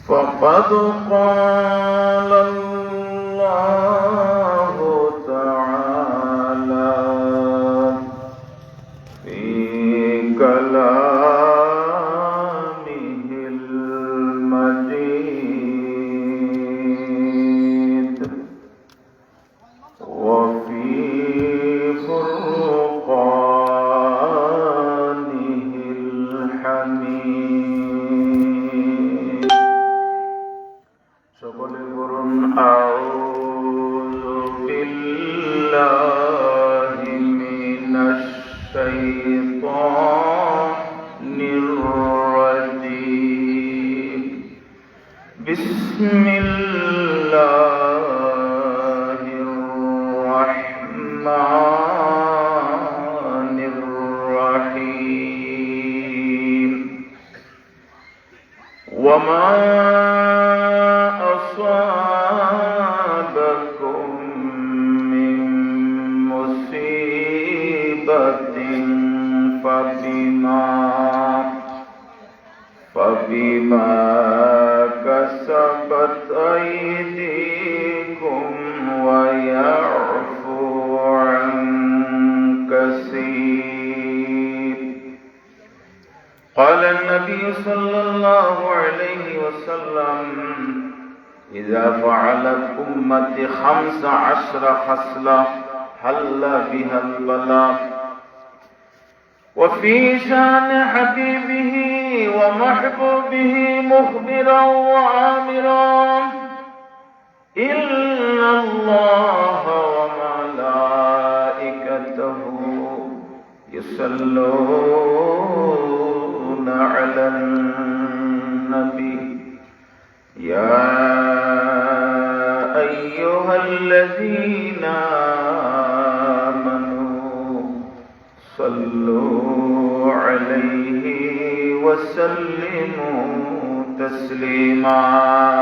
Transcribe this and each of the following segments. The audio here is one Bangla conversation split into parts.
فقد قال الله تعالى في كلامه المجيد وفي فرقانه الحميد সকলে বলুন আউযু বিল্লাহি মিনাশ শাইতানির রাজীম বিসমিল্লাহির রাহমানির রাহিম ওয়ামা أصابكم من مصيبة فبما كسبت أيديكم ويعفو عن كثير قال النبي صلى الله عليه وسلم إذا فعلت أمتي 15 خصلة حل بها البلاء وفي شان حبيبه ومحبوبه مخبرا وآمرا إن الله وملائكته يصلون على النبي يا أيها الذين آمنوا صلوا عليه وسلموا تسليما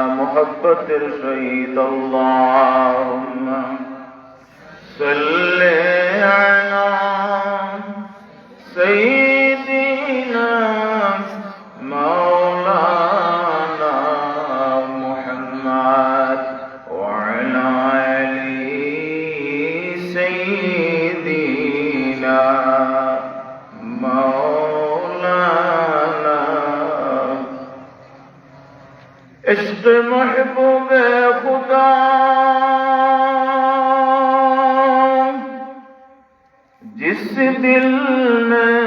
محبة الشهيد اللهم صل على سيدنا مولانا محمد وعلى آل سيدنا مولانا عشق محبوب خدا जिस दिल में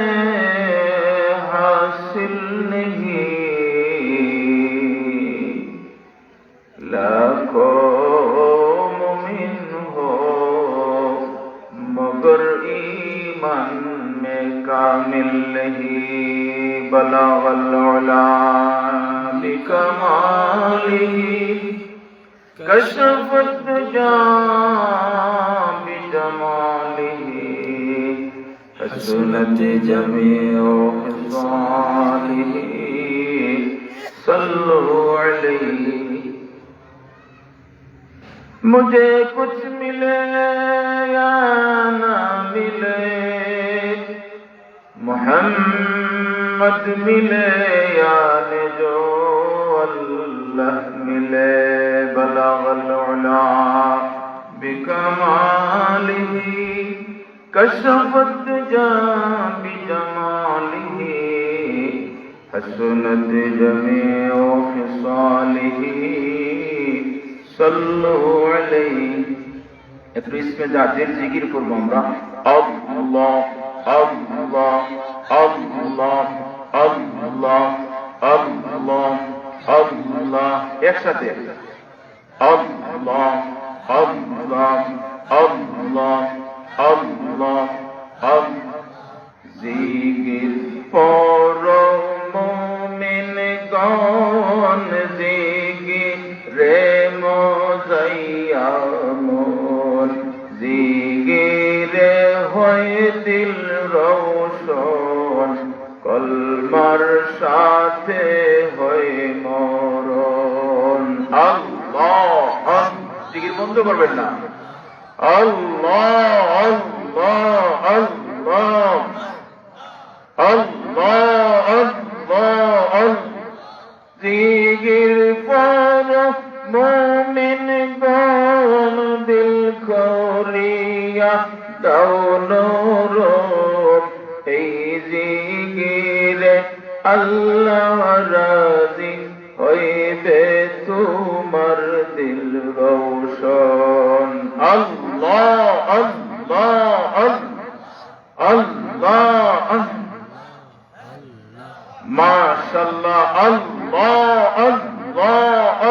हासिल नहीं लाखों मुमिन हो मगर ईमान में कामिल नहीं बलागल उला बिकमालिही कशफत दुजा बिजमालिही हसनत जमीउ खिसालिही सल्लु अलैहि मुझे कुछ मिले या ना मिले मोहम्मद मिले या जो अल्लाह मिले बलागल उला बिकमालिही कशफत दुजा बिजमालिही हसनत जमीउ खिसालिही सल्लु अलैहि একটু ইসমে জাতের জিকির করব আমরা আল্লাহ আল্লাহ আল্লাহ আল্লাহ আল্লাহ আল্লাহ একসাথে আল্লাহ আল্লাহ আল্লাহ আল্লাহ জিকির পড়ো মুমিন গণ জিকির রে মোজাইয়ামুন জিকিরে হয় দিল রওশন কলমার সাথে হয় মরণ আল্লাহ জিকির বন্ধ করবেন না আল্লাহ আল্লাহ আল্লাহ আল্লাহ আল্লাহ আল্লাহ জিগির পর মুমিন গণ দিল করিয়া দাও নরম এই জিগিরে আল্লাহ রাজি হইবে তোমার দিল রোশন আল্লাহ আল্লাহ আল্লাহ মাশাআল্লাহ আল্লাহ আল্লাহ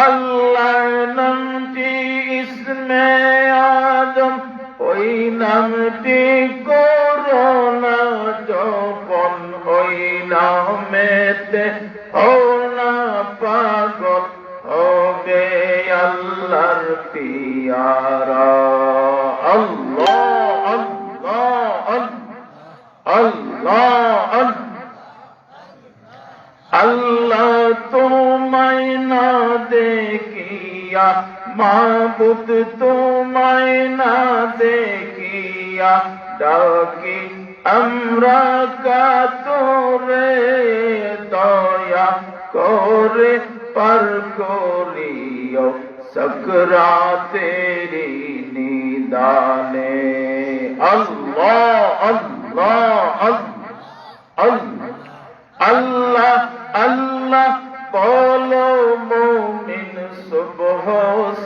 আল্লাহ নামটি ইসমে আদম ওই নামটি করোনা যখন ওই নামেতে হওনা পাগল হবে আল্লাহর পিয়ারা আল্লাহ আল্লাহ আল্লাহ আল্লাহ তোমায় না দেখিয়া মাবুদ তোমায় না দেখিয়া ডাকি আমরা কাতরে দয়া করে পার করিও সকরাতেরি নিদানে আল্লাহ আল্লাহ আল্লাহ আল্লাহ বলো মুমিন সুবহ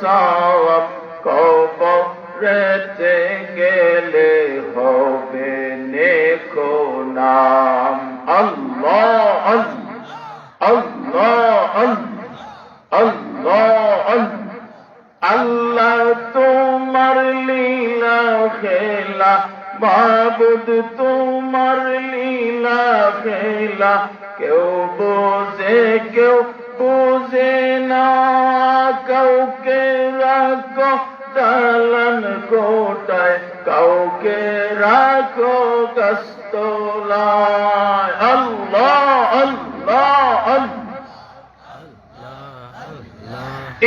সাওয়াব কবরেতে গেলে হবে নেকো নাম আল্লাহ আল্লাহ আল্লাহ আল্লাহ তোমার লীলা খেলা মাবুদ তোমার লীলা খেলা কেউ বোঝে না কাউকে রাখো দালান কোটায় কাউকে রাখো গাছতলায় আল্লাহ আল্লাহ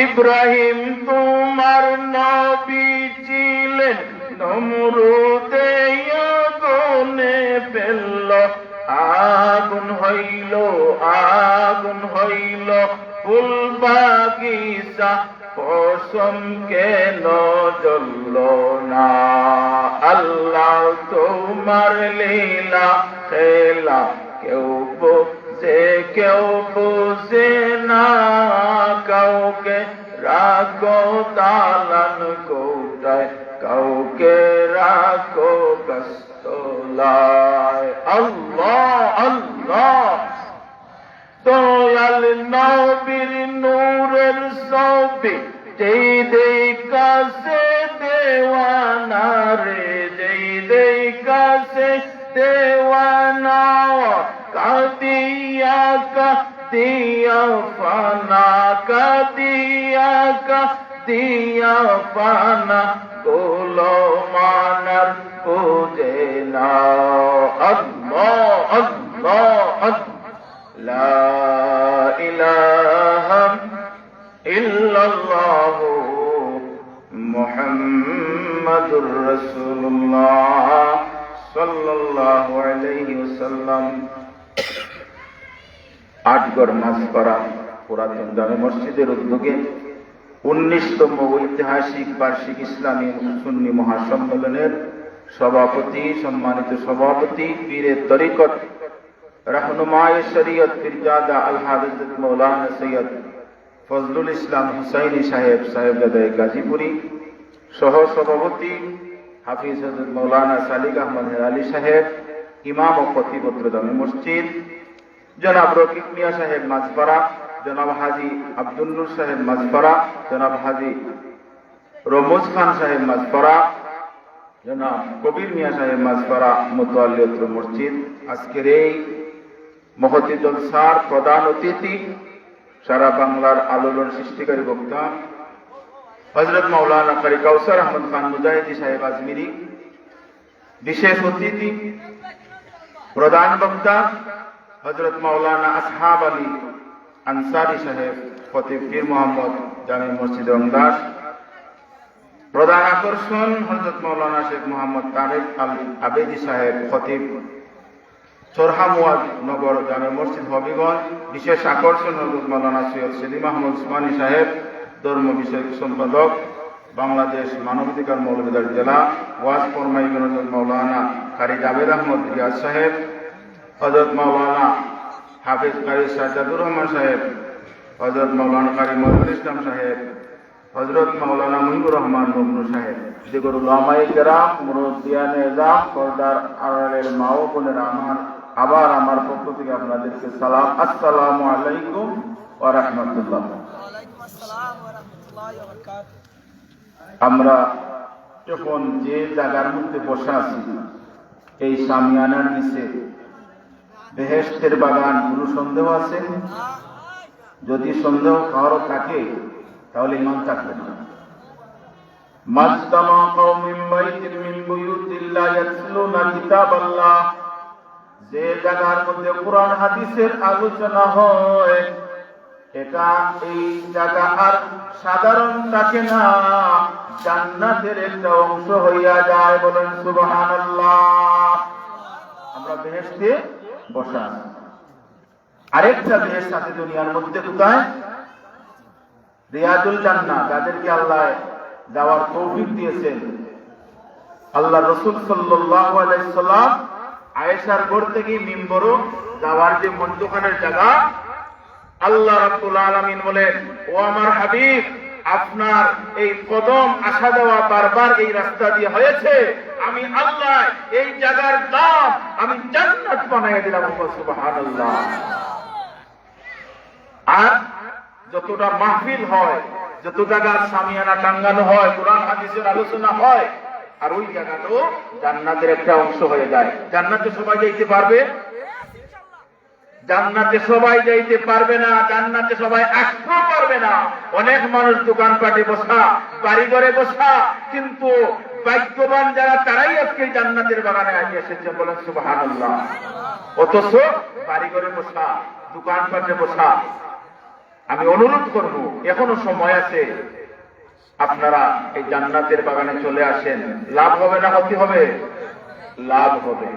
ইব্রাহিম তোমার নবী ছিলেন নমরুদে আগুনে ফেলল আগুন হইল ফুল বাগিচা পশম কেন জ্বলল না আল্লাহ তোমার লীলা খেলা কেউ বোঝে না কাউকে রাখো দালান কোটায় কাউকে রাখো গাছতলায় আল্লাহ আল্লাহ দয়াল নবীর নূরের ছবি যেই দেখাছে দেওয়ানা রে যেই দেখাছে দেওয়ানা কাদিয়া ফানা গোলো মানার পুজে না আল্লাহ আল্লাহ লা ইলাহা ইল্লাল্লাহ মুহাম্মাদুর রাসূলুল্লাহ সাল্লাল্লাহু আলাইহি ওয়াসাল্লাম। আটগড় মাঝপাড়া পুরাতন জামে মসজিদের উদ্যোগে 19তম ঐতিহাসিক বার্ষিক ইসলামী সুন্নি মহাসম্মেলনের সভাপতি সম্মানিত সভাপতি পীরে তরিকত রাহনুমায়ে শরীয়ত পীরজাদা আল হাফেজ মাওলানা সৈয়দ ফজলুল ইসলাম হুসাইনি সাহেবজাদা গাজীপুরি, সহ সভাপতি হাফিজ হযরত মাওলানা সালিক আহমদ হেলালি সাহেব, ইমাম ও খতিবুদ্র জামে মসজিদ জনাব রকিব মিয়া সাহেব মাঝপাড়া, জনাব হাজি আব্দুল নূর সাহেব মাঝপাড়া, জনাব হাজি রমজ খান সাহেব মাঝপাড়া, জনাব কবির মিয়া সাহেব মাঝপাড়া মুতাওয়াল্লিয়াতুল মসজিদ। আজকের এই মহতী জলসার প্রধান অতিথি সারা বাংলার আলোড়ন সৃষ্টিকারী বক্তা হযরত মাওলানা কারি কাউসার আহমদ খান মুজাহিদি সাহেব আজমিরি, বিশেষ অতিথি প্রধান বক্তা হযরত মাওলানা আসহাব আলী আনসারী সাহেব খতিব পীর মোহাম্মদ জামে মসজিদ রংদাস, প্রধান আকর্ষণ হযরত মাওলানা শেখ মোহাম্মদ তারেক আল আবেদি সাহেব খতিব চরহামুয়াজ নগর জামে মসজিদ হবিগঞ্জ। বিশেষ আকর্ষণ হযরত মাওলানা সৈয়দ সেলিম আহমদ উসমানী সাহেব, ধর্ম বিষয়ক সম্পাদক, বাংলাদেশ মানবাধিকার মৌলভীবাজার জেলা। ওয়াজ ফরমাইবেন হযরত মাওলানা কারি জাভেদ আহমদ রিয়াজ সাহেব, হযরত মাওলানা হাফিজ কারি সাজ্জাদুর রহমান সাহেব, হযরত মাওলানা কারি মনিরুল ইসলাম সাহেব, হযরত মাওলানা মুজিবুর রহমান মমনু সাহেব, দিগর উলামায়ে কেরাম, মুরব্বিয়ানে এজাম, পর্দার আড়ালের মা ও বোনেরা, আমার পক্ষ থেকে আপনাদেরকে সালাম, আসসালামু আলাইকুম ওয়া রাহমাতুল্লাহ। আমরা যখন যে জায়গার মধ্যে বসে আছি, এই সামিয়ানার নিচে বেহেশতের বাগান, কোনো সন্দেহ আছে? যদি সন্দেহ কারো থাকে তাহলে ইমান থাকবে না। মাজতামা কওমিন বাইতিন মিন বুয়ুতিল্লাহ ইয়াতলুনা কিতাবাল্লাহ, যে জায়গার মধ্যে কোরআন হাদিসের আলোচনা হয়, এটা এই জায়গা আর সাধারণ থাকে না, জান্নাতের একটা অংশ হইয়া যায়। বলেন সুবহানাল্লাহ। আমরা বেহেশতে বসা আছি। আরেকটা বেহেশত আছে দুনিয়ার মধ্যে, কোথায়? রিয়াজুল জান্নাহ, যাদেরকে আল্লাহ যাওয়ার তৌফিক দিয়েছেন। আল্লাহ রাসূল সাল্লাল্লাহু আলাইহি সাল্লাম আয়েশার ঘর থেকে মিম্বরও যাওয়ার যে মধ্যখানের জায়গা, আল্লাহ রাব্বুল আলামিন বলেন, ও আমার হাবিব, আপনার এই কদম আসা যাওয়া বারবার এই রাস্তা দিয়ে হয়েছে, আমি আল্লাহ এই জায়গার দাম আমি জান্নাত বানাইয়া দিলাম। সুবহানাল্লাহ। আর যতটা মাহফিল হয়, যত জায়গা সামিয়ানা টাঙ্গানো হয়, কোরআন হাদিসের আলোচনা হয়, আর ওই জায়গাটাও জান্নাতের একটা অংশ হয়ে যায়। জান্নাতে সবাই যাইতে পারবে? জান্নাতে সবাই যাইতে পারবে না, জান্নাতে সবাই আসতেও পারবে না। অনেক মানুষ দোকানপাটে বসা, বাড়ি ঘরে বসা, কিন্তু ভাগ্যবান যারা, তারাই আজকে জান্নাতের বাগানে আগে এসেছে। বলেন সুবহানাল্লাহ। অথচ বাড়ি ঘরে বসা, দোকানপাটে বসা। আমি অনুরোধ করব, এখনো সময় আছে, আপনারা এই জান্নাতের বাগানে চলে আসেন। লাভ হবে না ক্ষতি হবে? লাভ হবে।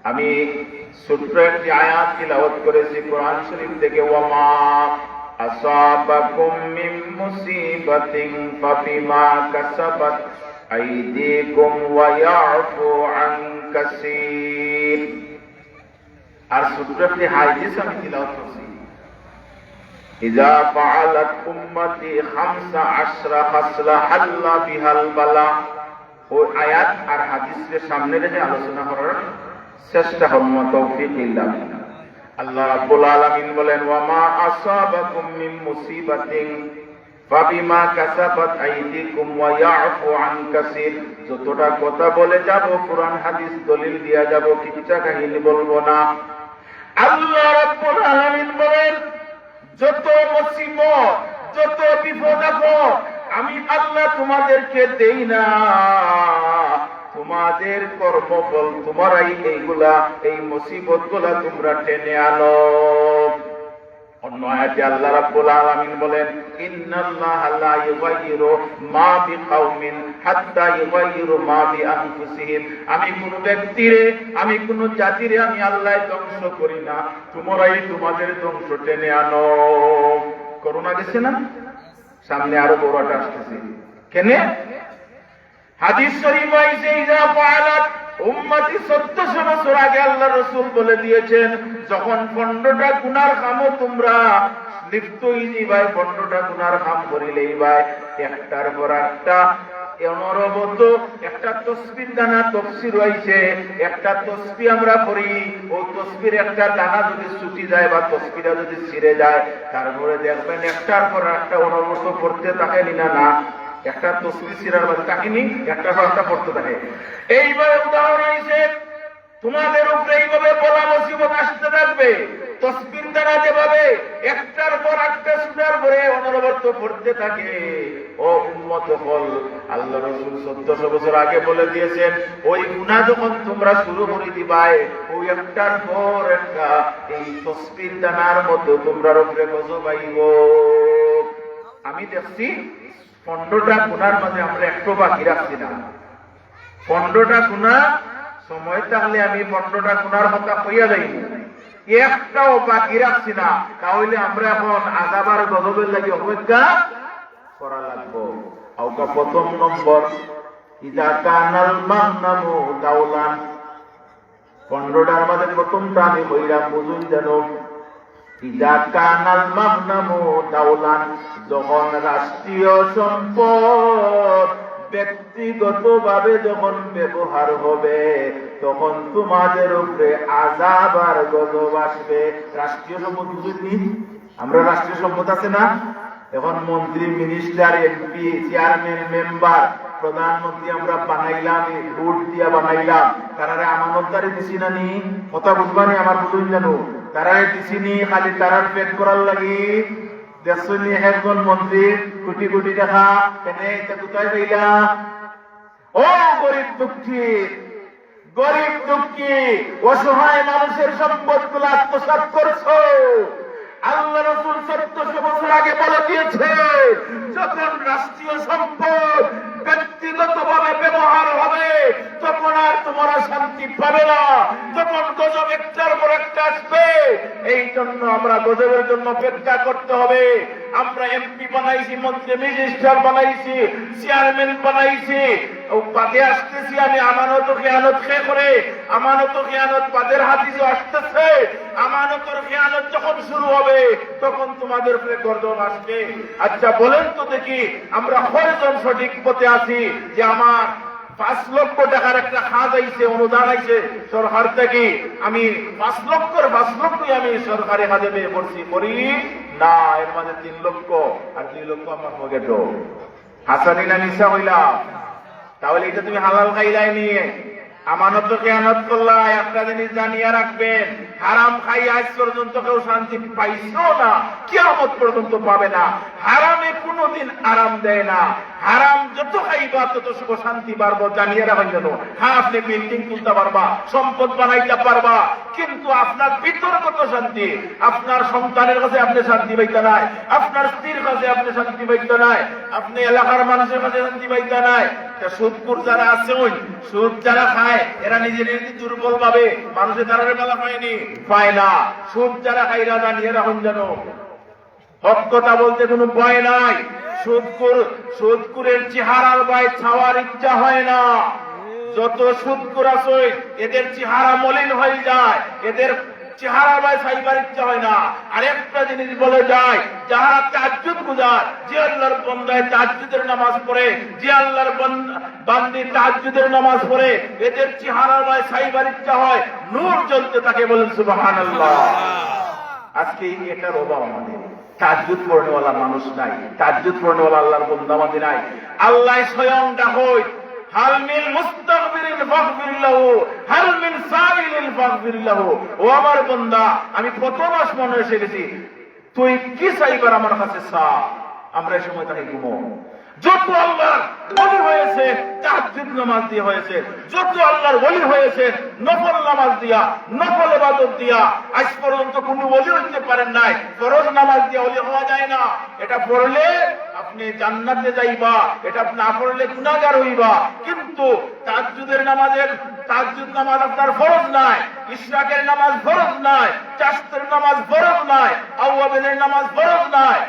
আমি ছোট্ট একটি আয়াত তিলাওয়াত করেছি কোরআন শরীফ থেকে, ওয়ামা আসাবাকুম মিন মুসিবাতিন ফাবিমা কাসাবাত আইদিকুম ওয়া ইয়াফু আন কাসীর। আর ছোট্ট একটি হাদিস আমি তিলাওয়াত করেছি, ইযা ফাআলাত উম্মতি 15 খাসলা হাল্লা বিহাল বালা। ওই আয়াত আর হাদিসের সামনে রেখে আলোচনা করার চেষ্টা করব, তৌফিক ইল্লাহ। আল্লাহ রাব্বুল আলামিন বলেন, ওয়ামা আসাবাকুম মিন মুসিবাতিন ফাবিমা কাসাবাত আইদিকুম ওয়া ইয়াফু আন কাসীর। যতটা কথা বলে যাব, কোরআন হাদিস দলিল দিয়া যাব, কিচ্ছা কাহিনী বলবো না। আল্লাহ রাব্বুল আলামিন বলেন, যত মুসিবত, যত বিপদ আপদ আমি আল্লাহ তোমাদেরকে দেই না, তোমাদের কর্মফল তোমরাই এইগুলা, এই মুসিবত গুলা তোমরা টেনে আনো। অন্য আয়াতে আল্লাহ রাব্বুল আলামিন বলেন, ইন্নাল্লাহা লা ইউগাইয়িরু মা বিকাউমিন হাত্তা ইউগাইয়িরু মা বিআনফুসিহিম। আমি কোন ব্যক্তিরে, আমি কোন জাতিরে আমি আল্লাহ ধ্বংস করি না, তোমরাই তোমাদের ধ্বংস টেনে আনো। করোনা গেছে না, সামনে আরো বড়টা আসতেছে। কেন? হাদিস শরীফ আইছে, ইযা ফাআলাত উম্মতি 1400 বছর আগে আল্লাহ রাসূল বলে দিয়েছেন, যখন 15টা গুনার কামও তোমরা লিপ্ত হইছি ভাই, 15টা গুনার কাম করিলেই ভাই একটার পর একটা অনবরত একটা তাসবিহ দানা তাফসীর হইছে, একটা তাসবিহ আমরা পড়ি, ও তাসবির একটা দানা যদি ছুটি যায় বা তাসবিহটা যদি ছিঁড়ে যায়, তারপরে দেখবেন একটার পর একটা অনবরত পড়তে থাকে না, একটা তসবিহ ছিঁড়ার বাদে কাহিনী একটার পর একটা পড়তে থাকে। এইভাবে উদাহরণ হইছে, তোমাদের উপরে এইভাবে বলা মুসিবত আসতে থাকবে, তসবিহ দ্বারা যেভাবে একটার পর একটা সুরার পরে অনবরত পড়তে থাকে। ও উম্মত হল, আল্লাহ রাসূল 1400 বছর আগে বলে দিয়েছেন, ওই গুনাহ যখন তোমরা শুরু করে দিবাই, ওই একটার পর একটা এই তসবিহ দানার মতো তোমরার উপরে গজব আইব। আমি দেখছি 15টা গুনার মাঝে আমরা একটু বাকি রাখছি না। 15টা গুনাহ সময় থাকলে আমি 15টা গুনার কথা কইয়া যাইব, একটাও বাকি রাখছি না। তাহলে আমরা এখন আযাবার গজবের লাগি অপেক্ষা করা লাগবো। আওকা প্রথম নম্বর, ইযা কানাল মাগনামু দাওলান। 15টার মধ্যে প্রথমটা আমি কইলাম, বুঝুন যেন। ইযা কানাল মাগনামু দাওলান, যখন রাষ্ট্রীয় সম্পদ ব্যক্তিগতভাবে যখন ব্যবহার হবে, তখন তোমাদের উপরে আযাব আর গজব আসবে। রাষ্ট্রীয় সম্পদ বুঝুননি? আমরা রাষ্ট্রীয় সম্পদ আছে না, এখন মন্ত্রী, মিনিস্টার, এমপি, চেয়ারম্যান, মেম্বার, প্রধানমন্ত্রী আমরা বানাইলাম, ভোট দিয়া বানাইলাম, তারারে আমানতদারি দিছি না নি? কথা বুঝবানি আমার, বুঝুন জানো? তারারে দিছি নি খালি তারার পেট করার লাগি? দেখছনি একজন মন্ত্রী কোটি কোটি টাকা কেনে কোথায় পাইলা? ও গরিব দুঃখী, গরিব দুঃখী অসহায় মানুষের সম্পদ গুলো আত্মসাৎ করছো। আল্লাহ রাসূল 1400 বছর আগে বলে দিয়েছে, যখন রাষ্ট্রীয় সম্পদ ব্যক্তিগতভাবে ব্যবহার হবে, তখন আর তোমরা শান্তি পাবে না, তখন গজব একটার পর একটা আসবে। এই জন্য আমরা গজবের জন্য অপেক্ষা করতে হবে। আমরা এমপি বানাইছি, মন্ত্রী, মিনিস্টার বানাইছি, চেয়ারম্যান বানাইছি, বাদে আসতেছি আমি আমানত খেয়ানত খেয়ে করে। আমানত খেয়ানত বাদের হাদিসে আসতেছে, আমানতের খেয়ানত যখন শুরু হবে তখন তোমাদের উপরে গজব আসবে। আচ্ছা বলেন তো দেখি, আমরা কয়জন সঠিক পথে আছি যে আমার 5 লক্ষ টাকার একটা খাত আইছে, অনুদান আইছে সরকার থেকে, আমি 5 লক্ষই আমি সরকারি কাজে ব্যয় করছি? করি না। এর মাঝে 3 লক্ষ আর 2 লক্ষ আমার পকেট। হাসানি না মিশা হইলাম? তাহলে এটা তুমি হালাল খাইলাই নিয়ে আমানত খেয়ানত করলা। একটা জিনিস জানিয়ে রাখবেন, হারাম খাই আজ পর্যন্ত কেউ শান্তি পাইছো না, কিয়ামত পর্যন্ত পাবে না। হারামে কোনোদিন আরাম দেয় না। হারাম যত খাইবা তত সুখ শান্তি পারবো, জানিয়ে রাখেন যেন। হ্যাঁ, আপনি বিল্ডিং তুলতে পারবা, সম্পদ বানাইতে পারবা, কিন্তু আপনার ভিতরগত শান্তি, আপনার সন্তানের কাছে আপনি শান্তি পাইতে নাই, আপনার স্ত্রীর কাছে আপনি শান্তি পাইতে নাই, আপনি এলাকার মানুষের কাছে শান্তি পাইতে নাই। সুদখোর যারা আছে, ওই সুদ যারা খায়, এরা নিজের দুর্বল ভাবে, মানুষের দ্বারা মেলা পায়নি, পায় না। সুদ যারা খাইরা জানিয়ে রাখুন যেন, হক কথা বলতে কোনো ভয় নাই। সুদখোরের চেহারার ভয় ছাওয়ার ইচ্ছা হয় না। যত সুদখোর আছে এদের চেহারা মলিন হয়ে যায়, এদের চেহারা ভাই সাইবার ইচ্ছা হয় না। আর একটা জিনিস বলে যায়, যারা তাহাজ্জুদ গুজার, যে আল্লাহর বান্দায় তাহাজ্জুদের নামাজ পড়ে, যে আল্লাহর বান্দি তাহাজ্জুদের নামাজ পড়ে, এদের চেহারা ভাই সাইবার ইচ্ছা হয়, নূর জ্বলতে থাকে। বলেন সুবহানাল্লাহ। আজকে এটার অভাব আমাদের। তাহাজ্জুদ পড়নেওয়ালা মানুষ নাই, তাহাজ্জুদ পড়নেওয়ালা আল্লাহর বান্দা বান্দি নাই। আল্লাহ স্বয়ং ডাকই, হাল মিন মুস্তাগফিরিন ফাগফির লাহু, হাল মিন সাইলিন ফাগফির লাহু। ও আমার বান্দা, আমি প্রথম আসমানে এসে গেছি, তুই কি চাইবার আমার কাছে চা। আমরা এই সময় তাকে ঘুমো। যত আল্লাহর ওলি হয়েছে তাহাজ্জুদ নামাজ দিয়ে হয়েছে, যত আল্লাহর ওলি হয়েছে নফল নামাজ দিয়া, নফল ইবাদত দিয়া। আজ পর্যন্ত কোনো ওলি হইতে পারেন নাই, ফরজ নামাজ দিয়ে ওলি হওয়া যায় না। এটা পড়লে আপনি জান্নাতে যাইবা, এটা না পড়লে গুনাহগার হইবা। কিন্তু তাহাজ্জুদের নামাজের, তাহাজ্জুদ নামাজ আপনার ফরজ নাই, ইশরাকের নামাজ ফরজ নাই, চাশতের নামাজ ফরজ নাই, আওয়াবিনের নামাজ ফরজ নাই।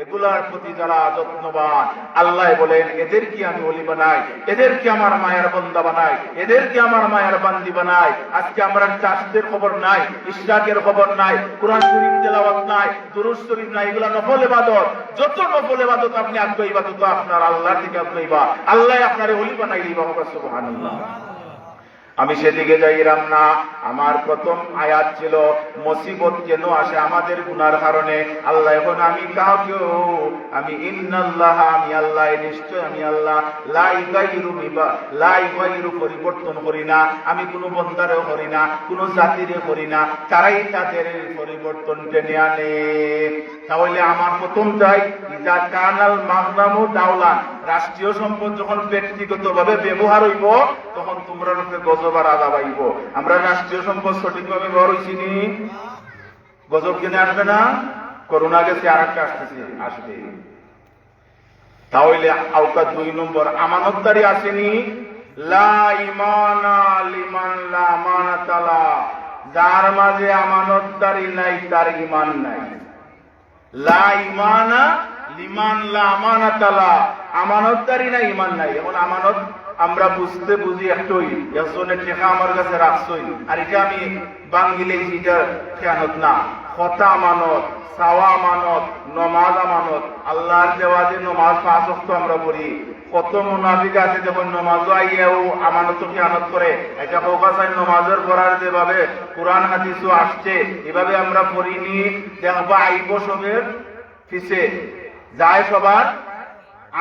এগুলার প্রতি যারা যত্নবান, আল্লাহ বলেন এদেরকে আমি ওলি বানাই, এদেরকে আমার মায়ের বান্দা বানাই, এদেরকে আমার মায়ের বান্দি বানাই। আজকে আমরা চাষদের খবর নাই, ইশরাকের খবর নাই, কুরআন শরীফ তেলাওয়াত নাই, দুরূদ শরীফ নাই। এগুলা নফল ইবাদত। যত নফল ইবাদত আপনি আগ্রহ ইবাদত আপনার আল্লাহর দিকে আগ্রহীবা, আল্লাহ আপনার ওলি বানাই দিবা। সুবহানাল্লাহ। আমি সেদিকে যাইলাম না। আমার প্রথম আয়াত ছিল মুসিবত কেন আসে আমাদের গুনার কারণে। আল্লাহ এখন আমি কাউকেও, আমি ইন্নাল্লাহ, আমি আল্লাহ, নিশ্চয় আমি আল্লাহ, লা ইগাইরু পরিবর্তন করি না। আমি কোনো বন্দারেও করি না, কোনো জাতিরে করি না, তারাই তাদের পরিবর্তন টেনে আনে। তাহলে আমার প্রথম চাই, ইজা কানাল মাগনামু দাওলান, রাষ্ট্রীয় সম্পদ যখন ব্যক্তিগতভাবে ব্যবহার হইব তখন তোমরা রূপে গজব আর আযাব আইব। আমরা রাষ্ট্রীয় সম্পদ সঠিকভাবে ব্যবহার হইছি নি, গজব কেনে আসবে না? করোনা গেছে, আর একটা আসতেছে, আসবে। তাহলে আওকা 2 নম্বর, আমানতদারি আসেনি, লা ঈমানা লিমান লা আমানাতা লা, যার মাঝে আমানতদারি নাই তার ঈমান নাই। লা ঈমানা লিমান লা আমানাতা লা, আমানতদারি নাই ঈমান নাই। এখন আমানত আমরা বুঝতে বুঝি একটুই, একজনের টাকা আমার কাছে রাখছই, আর এটা আমি বাঙ্গিলে এটা খেয়ানত না। কথা আমানত, চাওয়া আমানত, নমাজ আমানত। আল্লাহর দেওয়া যে নমাজ 5 ওয়াক্ত আমরা পড়ি, কত মুনাফিক আছে যখন নমাজও আইয়াও আমানত খেয়ানত করে। এটা হোকা চাই নমাজের পড়ার যেভাবে কোরআন হাদিসও আসছে এভাবে আমরা পড়িনি, দেখবা আইব সবের পিছে যায় সবার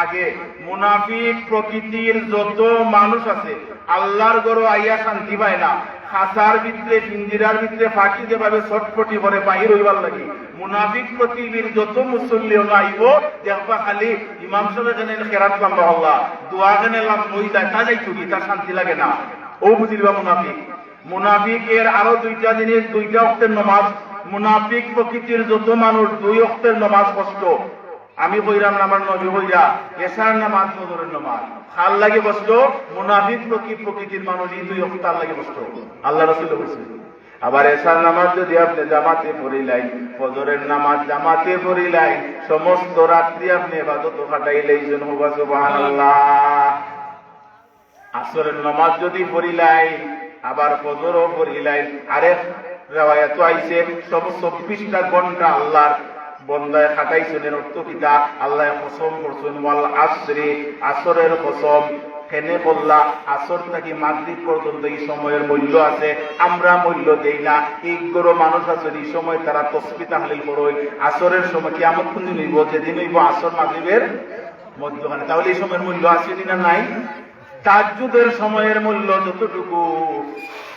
আগে। মুনাফিক প্রকৃতির যত মানুষ আছে আল্লাহর গরো আইয়া শান্তি পায় না, খাসার ভিতরে পিঞ্জিরার ভিতরে ফাঁকি যেভাবে ছটফটি করে বাহির হইবার লাগে। মুনাফিক প্রকৃতির যত মুসল্লি আইব দেখবা খালি ইমাম সাহেব এখানে খেরাত লাম্বা আল্লাহ দোয়া এখানে লাম হই যায়, তা যাই চুরি, তার শান্তি লাগে না। ও বুঝিবা মুনাফিক। মুনাফিক এর আরো দুইটা জিনিস, 2টা ওয়াক্তের নামাজ। মুনাফিক প্রকৃতির যত মানুষ 2 ওয়াক্তের নামাজ কষ্ট। আমি কইরাম না আমার নবী হইয়া এশার নামাজ ফজরের নামাজ খাল লাগে কষ্ট। মুনাফিক প্রকৃতির মানুষ এই 2 ওয়াক্ত লাগে কষ্ট, আল্লাহ রাসূল বলেছেন। আবার এশার নামাজ যদি আপনি জামাতে পড়িলাই, ফজরের নামাজ জামাতে পড়িলাই, সমস্ত রাত্রি আপনি ইবাদত কাটাইলেন, হোবা সুবহানাল্লাহ। আসরের নামাজ যদি পড়িলাই, আবার ফজরও পড়িলাই, আরেক রিওয়ায়াত আইছে সব 24টা ঘন্টা আল্লাহর বন্দায় খাটাইছেন। এর অর্থ কিতা? আল্লাহ কসম করছেন ওয়াল আসরি, আসরের কসম। কেনে বললা আসর থেকে মাগরিব পর্যন্ত এই সময়ের মূল্য আছে, আমরা মূল্য দেই না। এই গরো মানুষ আছে এই সময় তারা তাসবিহ তাহলিল করই। আসরের সময় কিয়ামত কোন দিন হইব? যেদিন হইব আসর মাগরিবের মধ্যখানে। তাহলে এই সময়ের মূল্য আছে না নাই? তাহাজ্জুদের সময়ের মূল্য যতটুকু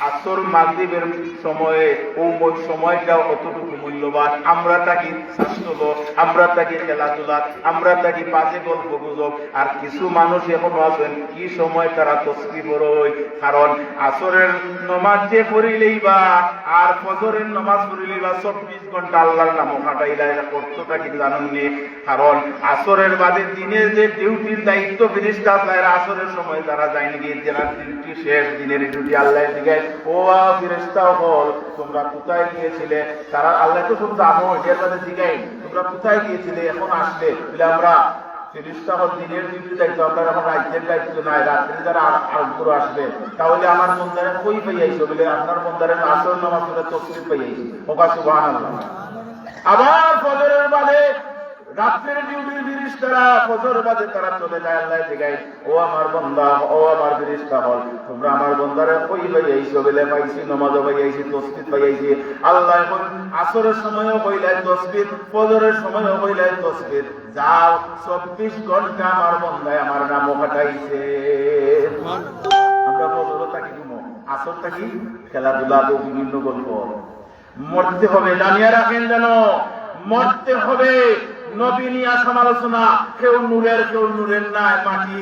আসর মাগরিবের সময়ে ও সময়টা অতটুকু মূল্যবান। আমরা থাকি স্বাস্থ্য, আমরা থাকি খেলাধুলা, আমরা থাকি বাজে গল্প গুজব। আর কিছু মানুষ এখনো আছেন কি সময় তারা তসবিহ পড়ে। কারণ আসরের নামাজ যে পড়িলেই বা আর ফজরের নামাজ পড়িলেই বা 24 ঘন্টা আল্লাহর নাম কাটাইলাই, অর্থটা কি জানেননি? কারণ আসরের বাদে দিনের যে ডিউটির দায়িত্ব ফেরেশতা তারা আসরের সময় তারা যায়নি গিয়ে যারা ডিউটি শেষ, দিনের ডিউটি আল্লাহ দিকে ও ফেরেশতা হল তোমরা কোথায় গিয়েছিলে? তারা আল্লাহ তো সব জানো, এর বাদে জিগাই তোমরা কোথায় গিয়েছিলে, এখন আসলে বলে আমরা ফেরেশতা হল দিনের ডিউটি দায়িত্ব, আমরা এখন রাতের দায়িত্ব নাই, রাত্রে যারা আগ্রহ আসবে। তাহলে আমার বন্দারে কই পাইয়াইছো? বলে আপনার বন্দারে আসর নামাজ পড়ে তসবিহ পাইয়াইছি, হোকা সুবহানাল্লাহ। আবার ফজরের বাদে রাত্রের ডিউটির ফেরেশতারা ফজর বাদে তারা চলে যায় আল্লাহ দিগায়, ও আমার বান্দা, ও আমার ফেরেশতা হল তোমরা আমার বান্দারে কই পাইয়াইছো? বলে পাইছি নামাজও পাইয়াইছি, তসবিহ পাইয়াইছি। আল্লাহ এখন আসরের সময়ও কইলাই তসবিহ, ফজরের সময়ও কইলাই তসবিহ। যাও 24 ঘন্টা আমার বান্দায় আমার নাম কাটাইছে। আমরা ফজর থাকি ঘুমো, আসর থাকি খেলাধুলা, বিভিন্ন গল্প। মরতে হবে, জানিয়ে রাখেন যেন মরতে হবে। নবী নিয়ে সমালোচনা, কেউ নূরের কেউ নূরের নাই, মাটি।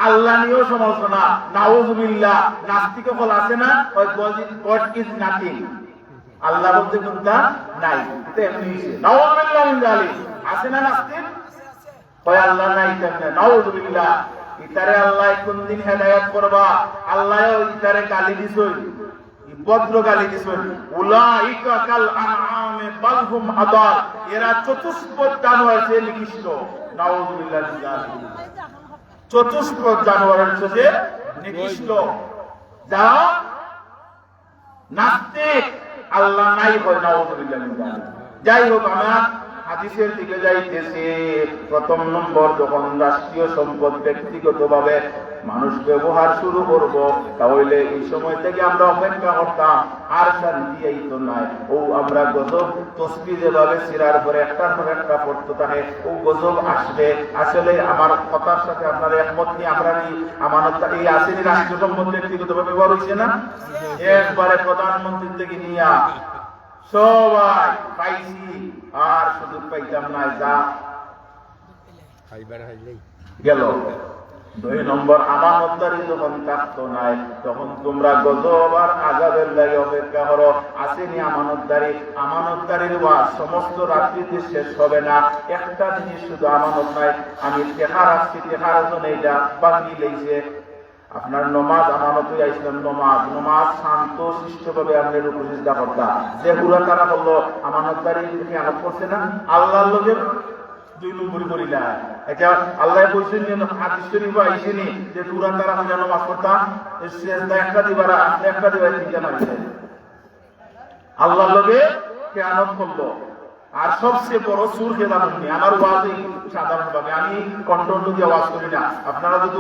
আল্লাহ নিয়েও সমালোচনা, নাউযুবিল্লাহ। নাস্তিক হল আছে না, গড ইজ নাথিং, আল্লাহ বলতে কোনটা নাই, এটা এমনি নাউযুবিল্লাহ মিন যালিক। আছে না নাস্তিক? কয় আল্লাহ নাই, কেমনে? নাউযুবিল্লাহ। ইতারে আল্লাহ কোন দিন হেদায়েত করবা? আল্লাহ ইতারে গালি দিছই, ভদ্র গালি দিছেন, উলাইকা কাল আনআমে বাল হুম আদাল। এরা চতুষ্পদ জানোয়ার চেয়ে নিকৃষ্ট। নাউযুবিল্লাহ মিন যালিক। চতুষ্পদ জানোয়ারের চেয়ে নিকৃষ্ট। যারা নাস্তিক, আল্লাহ নাই হয়, নাউযুবিল্লাহ মিন যালিক। যাই হোক, আমরা হাদিসের দিকে যাইতেছি। প্রথম নম্বর, যখন রাষ্ট্রীয় সম্পদ ব্যক্তিগতভাবে মানুষ ব্যবহার শুরু করব, তাহলে এই সময় থেকে আমরা অপেক্ষা করতাম, আর শান্তি আইতো নাই। ও আমরা গজব তসবিহ যেভাবে সিরার পরে একটার পর একটা পড়তে থাকে, ও গজব আসবে। আসলে আমার কথার সাথে আপনার একমত নিয়ে আমরা এই আমানত এই আসেনি রাষ্ট্রীয় সম্পদ ব্যক্তিগতভাবে ব্যবহার হয়েছে না? একবারে প্রধানমন্ত্রী থেকে নিয়ে সবাই পাইছি, আর সুযোগ পাইতাম না, যা গেল। 2 নম্বর, আমানতদারি যখন থাকতো নাই, তখন তোমরা গজব আর আযাবের লাগে অপেক্ষা করো। আসেনি আমানতদারি? আমানতদারির ওয়াজ সমস্ত রাত্রিতে শেষ হবে না। একটা জিনিস শুধু আমানত নাই, আমি টেকা রাখছি, টেকার জন্য এইটা বাকি লেগেছে। আপনার নমাজ আমানত ইসলাম নমাজ শান্ত শিষ্টভাবে আপনার উপস্থিত করতা যে পুরা তারা বললো আমানতদারি খেয়ানত করছে না আল্লাহর লোকের 2 নম্বরই করি না। এটা আল্লাহ বলছেন হাদিস শরীফে আইছেনি যে পুরা তারা হইলা নমাজ পড়তা সেজদা একটা দিবারা তিনটা মারছে আল্লাহর লোকে খেয়ানত করলো। আর সবচেয়ে বড় সুর খেলানি আমার ওয়াজে সাধারণভাবে আমি কন্ট্রোল দিয়ে ওয়াজ করি না। আপনারা যদি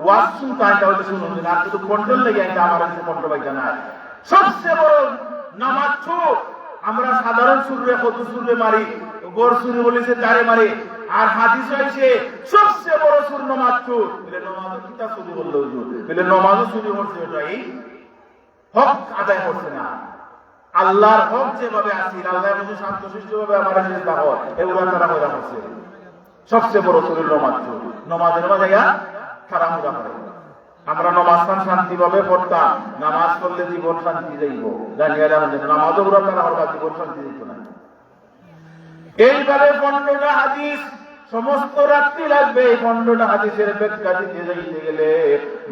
ওয়াজ শুনতেন তাহলে শুনুন, আর যদি কন্ট্রোল লেগে আমার কাছে কন্ট্রোল পাইতে না। সবচেয়ে বড় নামাজ সুর আমরা সাধারণ সুরে কত সুরে মারি, গড় সুরে বলেছে তারে মারি, আর হাদিস হয়েছে সবচেয়ে বড় সুর নামাজ সুর বলে নামাজও কিতা শুরু করলো বলে নামাজও শুরু করছে ওটাই হক আদায় করছে না। আল্লাহর হক যেভাবে আসিল আল্লাহ বলছে শান্তশিষ্ট ভাবে আমার চেষ্টা হয় এগুলো তারা হয়ে যাচ্ছে সবচেয়ে বড় শরীর নমাজের জায়গা খারাপ করে। আমরা নমাজ শান্তি ভাবে পড়তাম, নামাজ পড়লে জীবন শান্তি যাইব জানিয়ে নামাজও ওরা তারা হওয়ার জীবন শান্তি দিত না। এইভাবে 15টা হাদিস সমস্ত রাত্রি লাগবে। এই 15টা হাদিসের ব্যাখ্যা দিতে যাইতে গেলে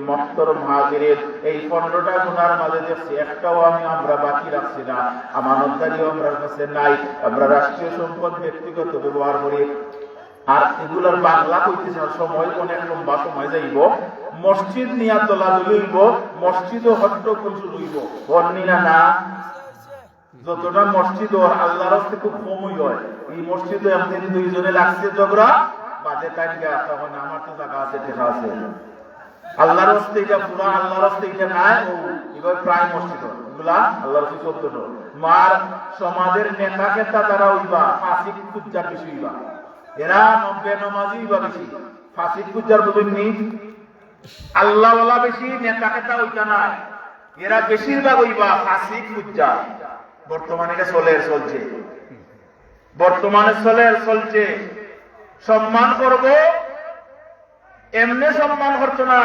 মহতরম হাজিরের এই 15টা গুনার মাঝে দেখছি একটাও আমরা বাকি রাখছি না। আমানতদারিও আমরা কাছে নাই। আমরা রাষ্ট্রীয় সম্পদ ব্যক্তিগত ব্যবহার করি, আর এগুলোর বাংলা কইতেছে সময় অনেক লম্বা সময় যাইব। মসজিদ নিয়া দলাদলি হইব, মসজিদও হট্টগোল শুরু হইব। বর্ণিনা না যতটা মসজিদ আল্লাহর হস্তে খুব কমই হয়। এই মসজিদে একদিন 2 জনে লাগছে ঝগড়া বাজে টাইম গা, তখন আমার তো টাকা আছে দেখা আছে আল্লাহর হস্তে এটা পুরা আল্লাহর হস্তে এটা নাই। ও এবার প্রায় মসজিদ এগুলা আল্লাহর হস্তে 14 মার সমাজের নেতা কেতা তারা হইবা ফাসিক কুজ্জার বেশি হইবা, এরা 90 নমাজি হইবা বেশি। ফাসিক কুজ্জার বুঝেননি আল্লাহওয়ালা বেশি, নেতা কেতা ওইটা নাই, এরা বেশিরভাগ হইবা ফাসিক কুজ্জার। বর্তমানে এটা চলছে সম্মান করব এমনি সম্মান করতো না,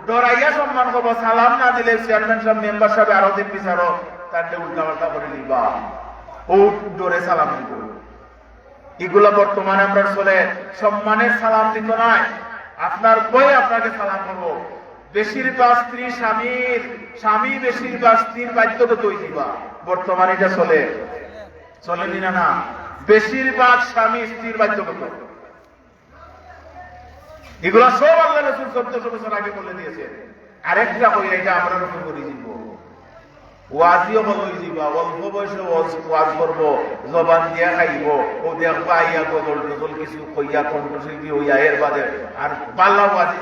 ডরাইয়া সম্মান করবো। সালাম না দিলে চেয়ারম্যান সাহেব মেম্বার সাহেব আরো দিন বিচারো তার উল্টা পাল্টা করে দিবা, ও ডরে সালাম দিব। এগুলা বর্তমানে আমরা চলে সম্মানের সালাম দিত নাই, আপনার বই আপনাকে সালাম করবো। বেশিরভাগ স্ত্রী স্বামী বেশিরভাগ স্ত্রীর বাধ্যগত হয়ে দিবা। বর্তমানে এটা চলেনি না, বেশিরভাগ স্বামী স্ত্রীর বাধ্যগত। এগুলা সব আল্লাহ রাসূল 1400 বছর আগে বলে দিয়েছে। আরেকটা কই এটা আমরা নতুন করে দিব, ওয়াজিও বলই দিব, অল্প বয়সে ওয়াজ করব, জবান দিয়া খাইব, ও দেখবা ইয়া গজল কিছু কইয়া কণ্ঠশিল্পী হইয়া এর বাদে। আর পাল্লা ওয়াজি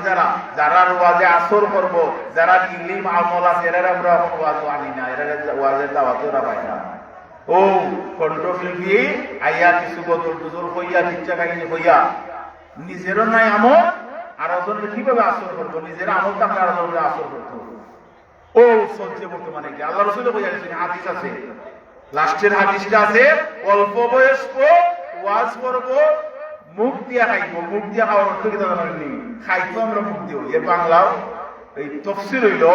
যারা ওয়াজে আসর করব, যারা ইলম আমল আছে এরা আমরা ওয়াজ আনি না, এরা ওয়াজের দাওয়াতও পাই না। ও কণ্ঠশিল্পী আইয়া কিছু গজল কইয়া ইচ্ছা কাহিনী কইয়া নিজেরও নাই আমল, আর ওজনের কিভাবে আসর করবো, নিজের আমল থাকলে আর ওজনের আসর করতো। ও চলছে বর্তমানে কি আল্লাহ রাসূল বলেছেন, হাদিস আছে, লাস্টের হাদিসটা আছে, অল্প বয়স্ক ওয়াজ করব, মুখ দিয়া খাইব। মুখ দিয়া খাওয়ার অর্থ কি জানেননি? খাইতো আমরা মুখ দিও, এর বাংলাও এই তাফসীর হইল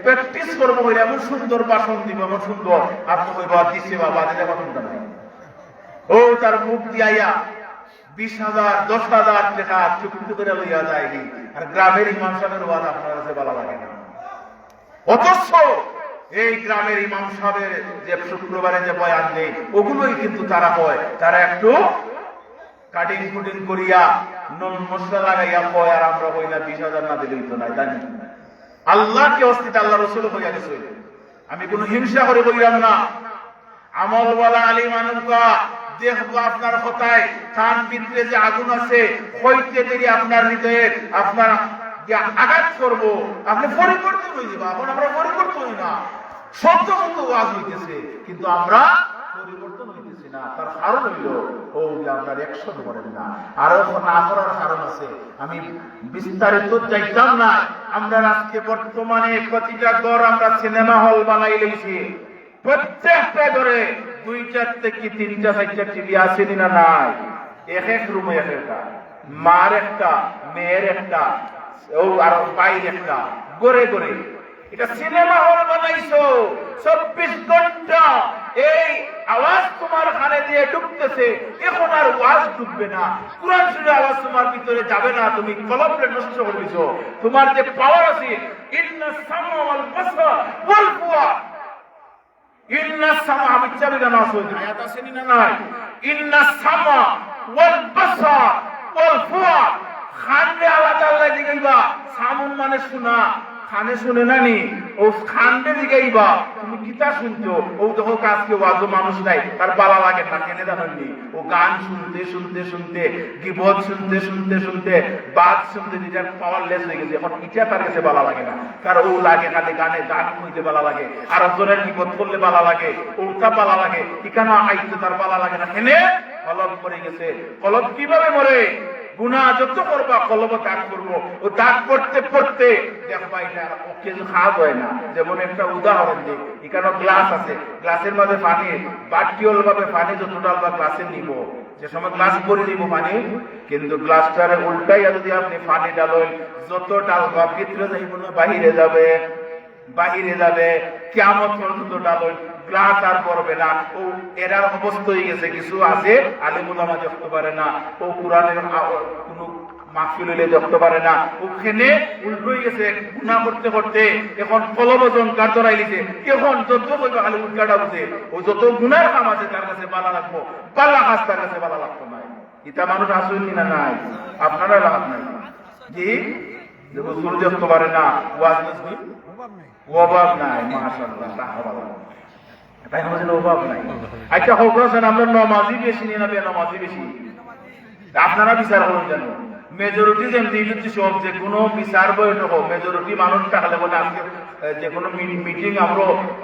প্র্যাকটিস করবো হইলে এমন সুন্দর ভাষণ দিব, এমন সুন্দর আপনি কইবা দিছে বাবা দিলে কথাটা নাই। ও তার মুখ দিয়া 20,000 10,000 টাকা চুক্তি করে লইয়া যায়নি, আর গ্রামের ইমাম সাহেবের ওয়াজ আপনার কাছে ভালো লাগে না। অথচ এই গ্রামের ইমাম সাহেবের যে শুক্রবারে যে বয়ান নেই ওগুলোই কিন্তু তারা হয়, তারা একটু কাটিং কুটিং করিয়া নুন মশলা লাগাইয়া কয়, আর আমরা হই না 20,000 না দিলেই তো নাই, জানি আল্লাহকে অস্তিত্ব আল্লাহ রাসূল হইয়া গেছে। আমি কোনো হিংসা করে বললাম না, আমলওয়ালা আলী মানুকা দেখবো আপনার কথায় কান ভিতরে যে আগুন আছে হইতে দেরি আপনার হৃদয়ের আপনার আঘাত করবো, আপনি পরিবর্তন হয়ে যাবো। এখন আমরা পরিবর্তন হই না, শব্দ ওয়াজ হইতেছে কিন্তু আমরা পরিবর্তন হইতেছি না। তার কারণ হইল ও যে আপনার অ্যাকশন করেন না, আরো না করার কারণ আছে, আমি বিস্তারিত যাইতাম না। আমরা আজকে বর্তমানে প্রতিটা ঘর আমরা সিনেমা হল বানাই লেগেছি, প্রত্যেকটা ঘরে 2টা থেকে 3টা 4টা টিভি আছে না নাই, এক রুমে একটা, মার একটা, মেয়ের একটা, ও আর বাইরে একটা, গড়ে গড়ে এটা সিনেমা হল বানাইছো। 24 ঘন্টা এই আওয়াজ তোমার কানে দিয়ে ঢুকতেছে, এখন আর ওয়াজ ঢুকবে না, কোরআন শরীফের আওয়াজ তোমার ভিতরে যাবে না, তুমি কলবকে নষ্ট করে দিছো। তোমার যে পাওয়ার আছে, ইন্নাস সামা ওয়াল বাসার ওয়াল ফুয়াদ, ইন্নাস সামা, আমি চাবি গান আছে, আয়াত আছে না নাই? ইন্নাস সামা ওয়াল বাসার ওয়াল ফুয়াদ, খানরে আলাদা আল্লাহ দিগাইবা, সামুন মানে শোনা, খানে শুনে নানি, ও খানরে দিগাইবা তুমি কিতা শুনছো, ও দেখো আজকে ওয়াজও মানুষ নাই, তার বালা লাগে না, কেনে জানেননি? ও গান শুনতে শুনতে শুনতে, গীবত শুনতে শুনতে শুনতে, বাদ শুনতে নিজের পাওয়ার লেস হয়ে গেছে, এখন ইটা তার কাছে বালা লাগে না, কারণ ও লাগে কানে গানে গান শুনতে বালা লাগে, আর একজনের গীবত করলে বালা লাগে, ওটা বালা লাগে, ইকানো আইতে তার বালা লাগে না, কেনে? কলব মরে গেছে। কলব কিভাবে মরে? গুনাহ যত করবা কলব দাগ করবো, ও দাগ করতে করতে দেখবা এটা কিছু খাওয়া হয় না। যেমন একটা উদাহরণ দিই, এখানে গ্লাস আছে, গ্লাসের মাঝে পানি, বাটিওল ভাবে পানি যত ডালবা গ্লাসে নিব, যে সময় গ্লাস ভরে নিব পানি, কিন্তু গ্লাসটারে উল্টাইয়া যদি আপনি পানি ডালেন, যত ডালবা ভিতরে যাইব না, বাহিরে যাবে, বাহিরে যাবে, কিয়ামত পর্যন্ত ডালেন, গ্লাস আর করবে না। ও এরার অবস্থা হয়ে গেছে, কিছু আছে আলেম ওলামা দেখতে পারে না, ও কোরআনের কোন মাহফিল হইলে দেখতে পারে না, ওখানে উল্টো হয়ে গেছে, গুনাহ করতে করতে এখন কলবজন কার ধরাইলিছে, এখন যত কইবা খালি উল্টাটা বুঝে, ও যত গুনার কাম আছে তার কাছে বালা রাখবো, বালা কাজ তার কাছে বালা রাখতো না। ইটা মানুষ আসেননি না নাই? আপনারা লাভ নাই জি, হুজুর দেখতে পারে না, ওয়াজ নসিব অভাব নাই, মাশাআল্লাহ, তাহলে তাই আমাদের অভাব নাই। আচ্ছা হোক, আমরা নমাজি বেশি না বেনামাজি বেশি? আপনারা বিচার করুন। জানো মেজরিটি যেমনি সব, যে কোনো বিচার বৈঠক হোক, মেজরিটি মানুষ থাকলে বলে আজকে যে কোনো মিটিং,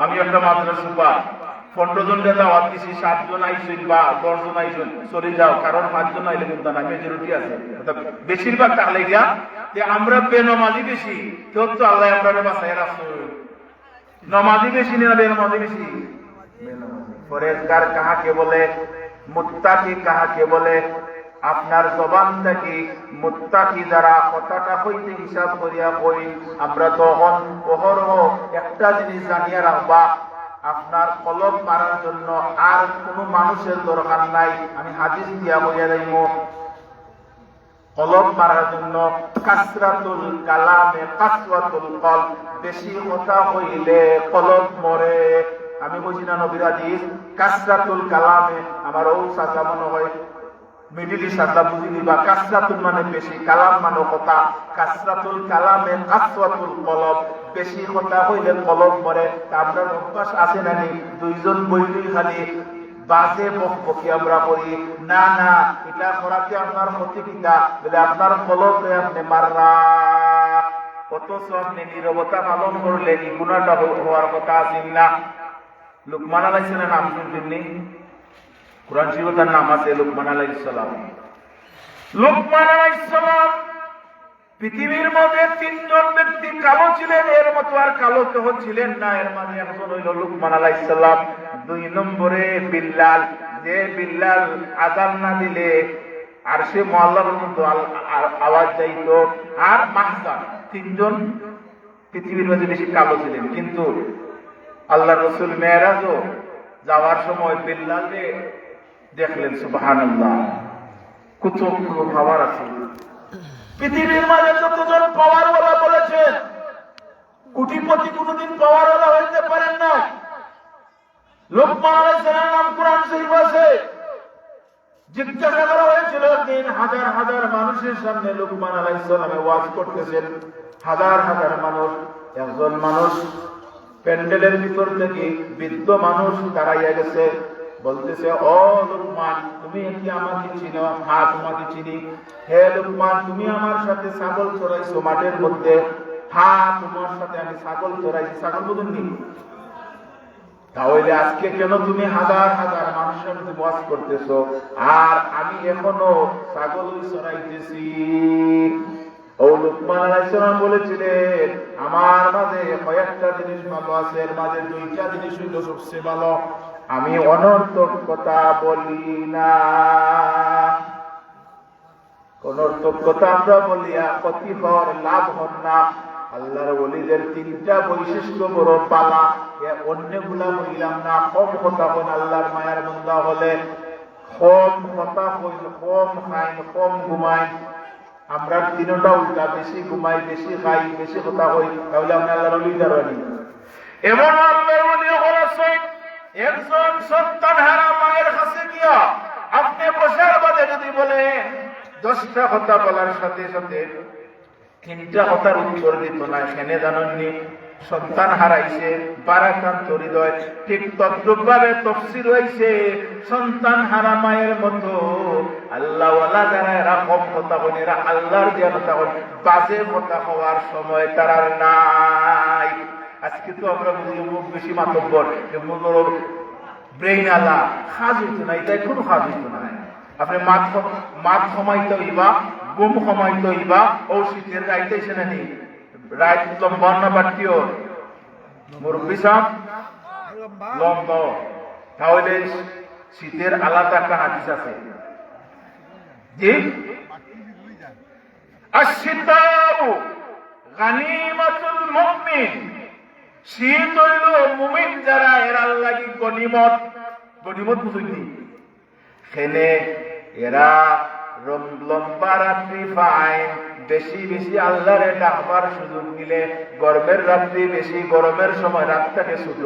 আমি একটা মাদ্রাসা সুপার 15 জন দাওয়াত দিছি, 7 জন আইসেন বা 10 জন আইসেন, চলে যাও, কারণ 5 জন আইলে কিন্তু না, মেজরিটি আছে। বেশিরভাগ তাহলে গিয়া যে আমরা বেনমাজি বেশি, তো আল্লাহ আমরা বাঁচাই রাখছো। নমাজি বেশি না বেনমাজি বেশি? পরেজগার কাহাকে বলে, মুত্তাকি কাহাকে বলে? আপনার জবান থেকে মুত্তাকি যারা কথাটা হইতে হিসাব করিয়া কই, আমরা তখন অহরহ একটা জিনিস জানিয়ে রাখবা, আপনার কলব মারার জন্য আর কোনো মানুষের দরকার নাই। আমি হাদিস দিয়া বইয়া যাইব, কলব মারার জন্য কাসরাতুল কালামে কাসওয়াতুল কলব, বেশি কথা হইলে কলব মরে। আমি বুঝি না নবীর হাদিস, কাসরাতুল কালামে, আমার ও সাজা মনে হয় মিডিল সাজা বুঝি দিবা, কাসরাতুল মানে বেশি, কালাম মানে কথা, কাসরাতুল কালামে কাসওয়াতুল কলব, বেশি কথা হইলে কলব মরে। আমরা অভ্যাস আছে নানি, দুইজন বইলি খালি বাজে বকবকি আমরা করি, না না এটা করাতে আপনার ক্ষতি কিনা, বলে আপনার কলবে আপনি মাররা, অথচ আপনি নীরবতা পালন করলে এই গুণাটা হওয়ার কথা আছে না? লুকমান আলাইহিস সালাম নাম শুনতেননি? কুরআন শরীফে তার নাম আছে লুকমান আলাইহিস সালাম। লুকমান আলাইহিস সালাম পৃথিবীর মধ্যে 3 জন ব্যক্তি কালো ছিলেন, এর মতো আর কালো কেহ ছিলেন না। এর মানে একজন হইল লুকমান আলাইহিস সালাম। 2 নম্বরে বিল্লাল, যে বিল্লাল আযান না দিলে আর সে মুআল্লা পর্যন্ত আওয়াজ যাইত। আর মাহজান, 3 জন পৃথিবীর মধ্যে বেশি কালো ছিলেন। কিন্তু আল্লাহ রাসূল মেরাজও যাওয়ার সময় বিল্লালকে দেখলেন। সুবহানাল্লাহ, কত পাওয়ার আছে পৃথিবীর মাঝে। যতজন পাওয়ারওয়ালা বলেছেন, কোটিপতি কোনদিন পাওয়ারওয়ালা হইতে পারেন না। লুকমান আলাইহিস সালাম নাম কুরআন শরীফ আছে। জিজ্ঞাসা করা হয়েছিল, দিন হাজার হাজার মানুষের সামনে লুকমান আলাইহিস সালাম ওয়াজ করতেছেন, হাজার হাজার মানুষ। একজন মানুষ প্যান্ডেলের ভিতর থেকে বৃদ্ধ মানুষ দাঁড়াইয়া গেছে, বলতেছে, ও লুকমান, তুমি কি আমাকে চিনো? হ্যাঁ, তোমাকে চিনি। হে লুকমান, তুমি আমার সাথে ছাগল চড়াইছো মাঠের মধ্যে? হ্যাঁ, তোমার সাথে আমি ছাগল চড়াইছি। ছাগল বুঝুননি? তাহলে আজকে কেন তুমি হাজার হাজার মানুষের মধ্যে ওয়াজ করতেছো, আর আমি এখনো ছাগলই চড়াইতেছি? ও লুকমান আলাইহিস সালাম বলেছিলেন, আমার মাঝে কয়েকটা জিনিস ভালো আছে, এর মাঝে 2টা জিনিস হইল সবচেয়ে ভালো। আমি অনর্থক কথা বলি না। অনর্থক কথা আমরা বলিয়া ক্ষতি হওয়ার লাভ হন না। আল্লাহর ওলিদের 3টা বৈশিষ্ট্য বড় পালা। অন্যগুলা বললাম না, কম কথা হন আল্লাহর মায়ার বান্দা হলে, কম কথা হইল, কম খাইন, কম ঘুমাই। আমরা তিনটা উল্টা, বেশি ঘুমাই, বেশি খাই, বেশি কথা হই, তাহলে আমি আল্লাহর ওলি দাঁড়ানি। এমন আল্লাহর ওলি হলেন একজন সন্তান হারা মায়ের কাছে গিয়া আপনি বসার বাদে যদি বলেন 10টা কথা বলার সাথে সাথে 3টা কথার উত্তর দিত না, সেনে জানেননি সন্তান হারাইছে বারাকান্ত হৃদয়। ঠিক তদ্রুপ ভাবে তফসির হয়েছে সন্তান হারা মায়ের মতো আল্লাহ ওয়ালা যারা এরা কম কথা বলে, এরা আল্লাহর যে কথা বলে, বাজে কথা হওয়ার সময় তার নাই। আজকে তো আমরা বুঝি মুখ বেশি মাতব্বর, ব্রেইন আলা কাজ হইতো না, এটা কোনো কাজ হইতো না। আপনি মাত কমাইতে হইবা, গুম কমাইতে হইবা, ও শীতের রাইতেছে না নি রাইত লম্বা না বাড়তিও মুরব্বী সাহেব লম্বা, তাহলে শীতের আলাদা একটা হাদিস আছে জি, আশ-শিতাউ গানিমাতুল মুমিন, শীত হইল মুমিন যারা এরা লাগি গনিমত। গনিমত বুঝলি খেলে এরা লম্বা রাত্রি পায়, বেশি বেশি আল্লাহরে ডাকবার সুযোগ মিলে। গরমের রাত্রি বেশি, গরমের সময় রাতটাকে ছোট,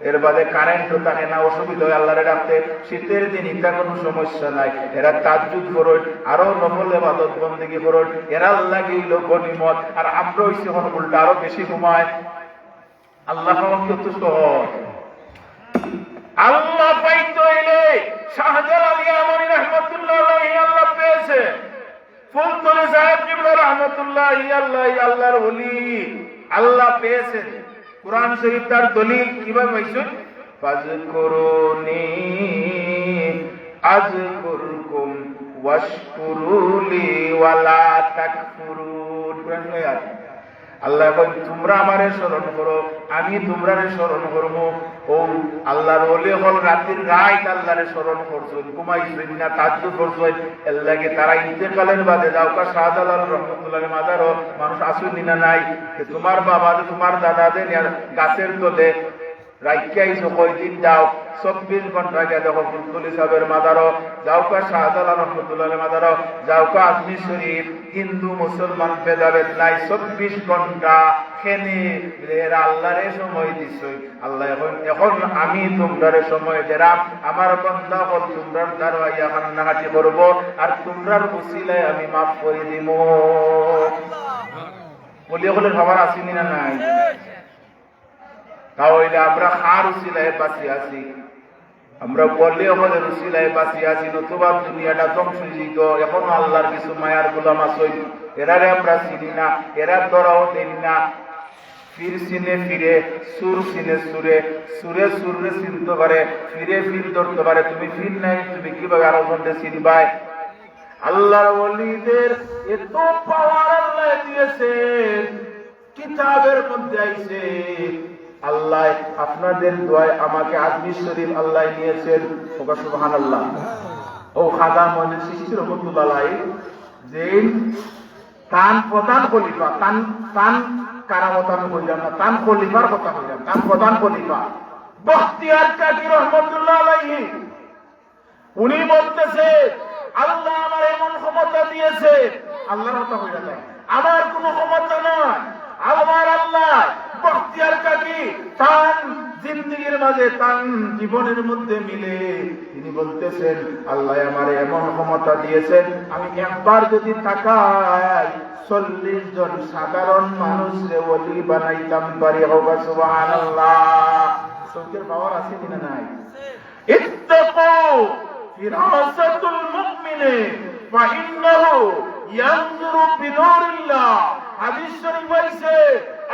এর বাদে কারেন্টও থাকে না, অসুবিধা হয় আল্লাহরে ডাকতে। শীতের দিন এটা কোনো সমস্যা নাই, এরা তাজ্জুদ করুন, আরো নফল ইবাদত বন্দেগী করুন, এরা লাগিল গনিমত। আর আমরা হইছে উল্টা, আরো বেশি ঘুমায়। আল্লাহ কত সহজ, আল্লাহ পাইতে হইলে শাহজালাল ইয়ামানি রাহমাতুল্লাহ আলাইহি আল্লাহ পেয়েছে, ফুলতলি সাহেব কিবলা রাহমাতুল্লাহ আল্লাহর ওলি আল্লাহ পেয়েছেন। কুরআন শরীফ তার দলিল কিভাবে পাইছে, ফাযকুরুনি আযকুরকুম ওয়াশকুরুলি ওয়ালা তাকফুরুন। কুরআন আয়াত আল্লাহ কই তোমরা আমারে স্মরণ করো, আমি তোমরারে স্মরণ করবো। ও আল্লাহর ওলি হল রাতের রাত আল্লাহরে স্মরণ করছেন, ঘুমাইছেন না, তাজ্জুদ করছেন। এর লাগে তারা ইন্তেকালের বাদে যাও কা শাহজালাল রহমাতুল্লাহ মাজারও মানুষ আসুনি না নাই, তোমার বাবা তোমার দাদাদের গাছের তলে রাইখাইছো কয়দিন যাও, 24 ঘন্টা গিয়ে দেখো ফুলতলি সাহেবের মাজারও, যাও কা শাহজালাল রহমাতুল্লাহ মাজারও, যাও কা আজমির শরীফ। হিন্দু মুসলমান ভেদাভেদ নাই, 24 ঘন্টা খেনে এরা আল্লাহরে সময় দিছই। আল্লাহ এখন আমি তোমরারে সময় দিলাম, আমার বান্দা হল তোমরার দারওয়াইয়া কান্নাকাটি করবো, আর তোমরার উসিলায় আমি মাফ করে দিব। বলিয়া বলে সবার আসিনি না নাই, তাহলে আমরা কার উসিলায় বাঁচি আছি? আমরা বললে আমাদের উসিলায় বাঁচি আছি, নতুবা দুনিয়াটা ধ্বংসিত। এখনো আল্লাহর কিছু মায়ার গোলাম আছে, এরারে আমরা চিনি না, এরা ধরাও দেন না। ফির চিনে ফিরে, সুর চিনে সুরে, সুরে সুরে চিনতে পারে, ফিরে ফির ধরতে পারে। তুমি ফির নাই, তুমি কিভাবে আরো জনকে চিনবাই? আল্লাহর ওলিদের এত পাওয়ার আল্লাহ দিয়েছেন, কিতাবের মধ্যে আইছে। আল্লাহ আপনাদের দোয়ায় আমাকে আজমির শরীফ আল্লাহ নিয়েছেন, ওকা সুবহানাল্লাহ। ও খাজা মঈনুদ্দিন চিশতি রাহমাতুল্লাহ আলাইহি যে তান প্রধান খলিফা, তান কারামত আমি বললাম না, তান খলিফার কথা বললাম, তান প্রধান খলিফা বখতিয়ার কাকি রাহমাতুল্লাহ আলাইহি, উনি বলতেছে আল্লাহ আমার এমন ক্ষমতা দিয়েছে, আল্লাহর কথা হয়ে যায়, আমার কোনো ক্ষমতা নয়, আমার আল্লাহ বখতিয়ার কাকি তান জিন্দেগির মাঝে, তান জীবনের মধ্যে মিলে তিনি বলতেছেন আল্লাহ আমার এমন ক্ষমতা দিয়েছেন, আমি একবার যদি তাকাই 40 জন সাধারণ মানুষরে ওলি বানাইতাম পারি। হোক সুবহানাল্লাহ। সৌকের পাওয়ার আছে কিনা নাই? ইত্তাকু ফিরাসাতুল মুমিনে ফাইন্নাহু ইয়ানজুরু বিনুরিল্লাহ। হাদিস শরীফ আছে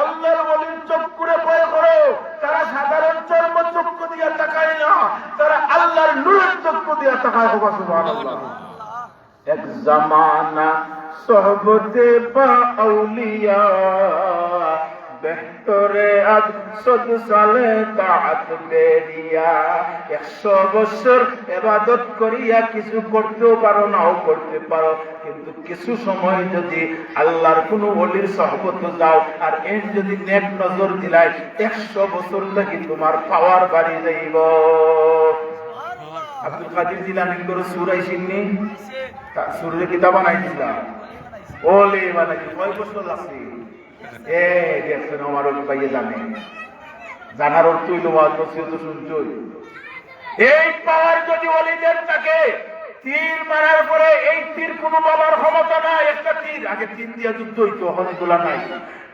আল্লাহর ওলির চক্ষুরে ভয় করো, তারা সাধারণ চর্ম চক্ষু দিয়ে তাকায় না, তারা আল্লাহর নূরের চক্ষু দিয়ে তাকায়। হোক সুবহানাল্লাহ। এক জামানা সোহবতে বা আউলিয়া তোরে আজ 100 সালে তাআত দেরিয়া 100 বছর ইবাদত করিয়া কিছু করতেও পারো নাও করতে পারো, কিন্তু কিছু সময় যদি আল্লাহর কোনো ওলির সহবতে যাও আর এর যদি নেক নজর দিলাই 100 বছর লাগি তোমার পাওয়ার বাড়ি যাইব। আব্দুল কাদের জিলানীর করে সূরা ইসিননি সূরা কিতাব বানাইছিলাম ওলে মানে কয় বছর লাগছে দেখছেন আমার পাইয়ে জানে জানার অর্থ হইল তো শুনছই। এই পাওয়ার যদি ওলিদের থাকে, তীর মারার পরে এই তীর কোনো বাবার ক্ষমতা নাই। একটা তীর আগে তীর দিয়া যুদ্ধ হইতো, হনিদুল্লাহ নাই।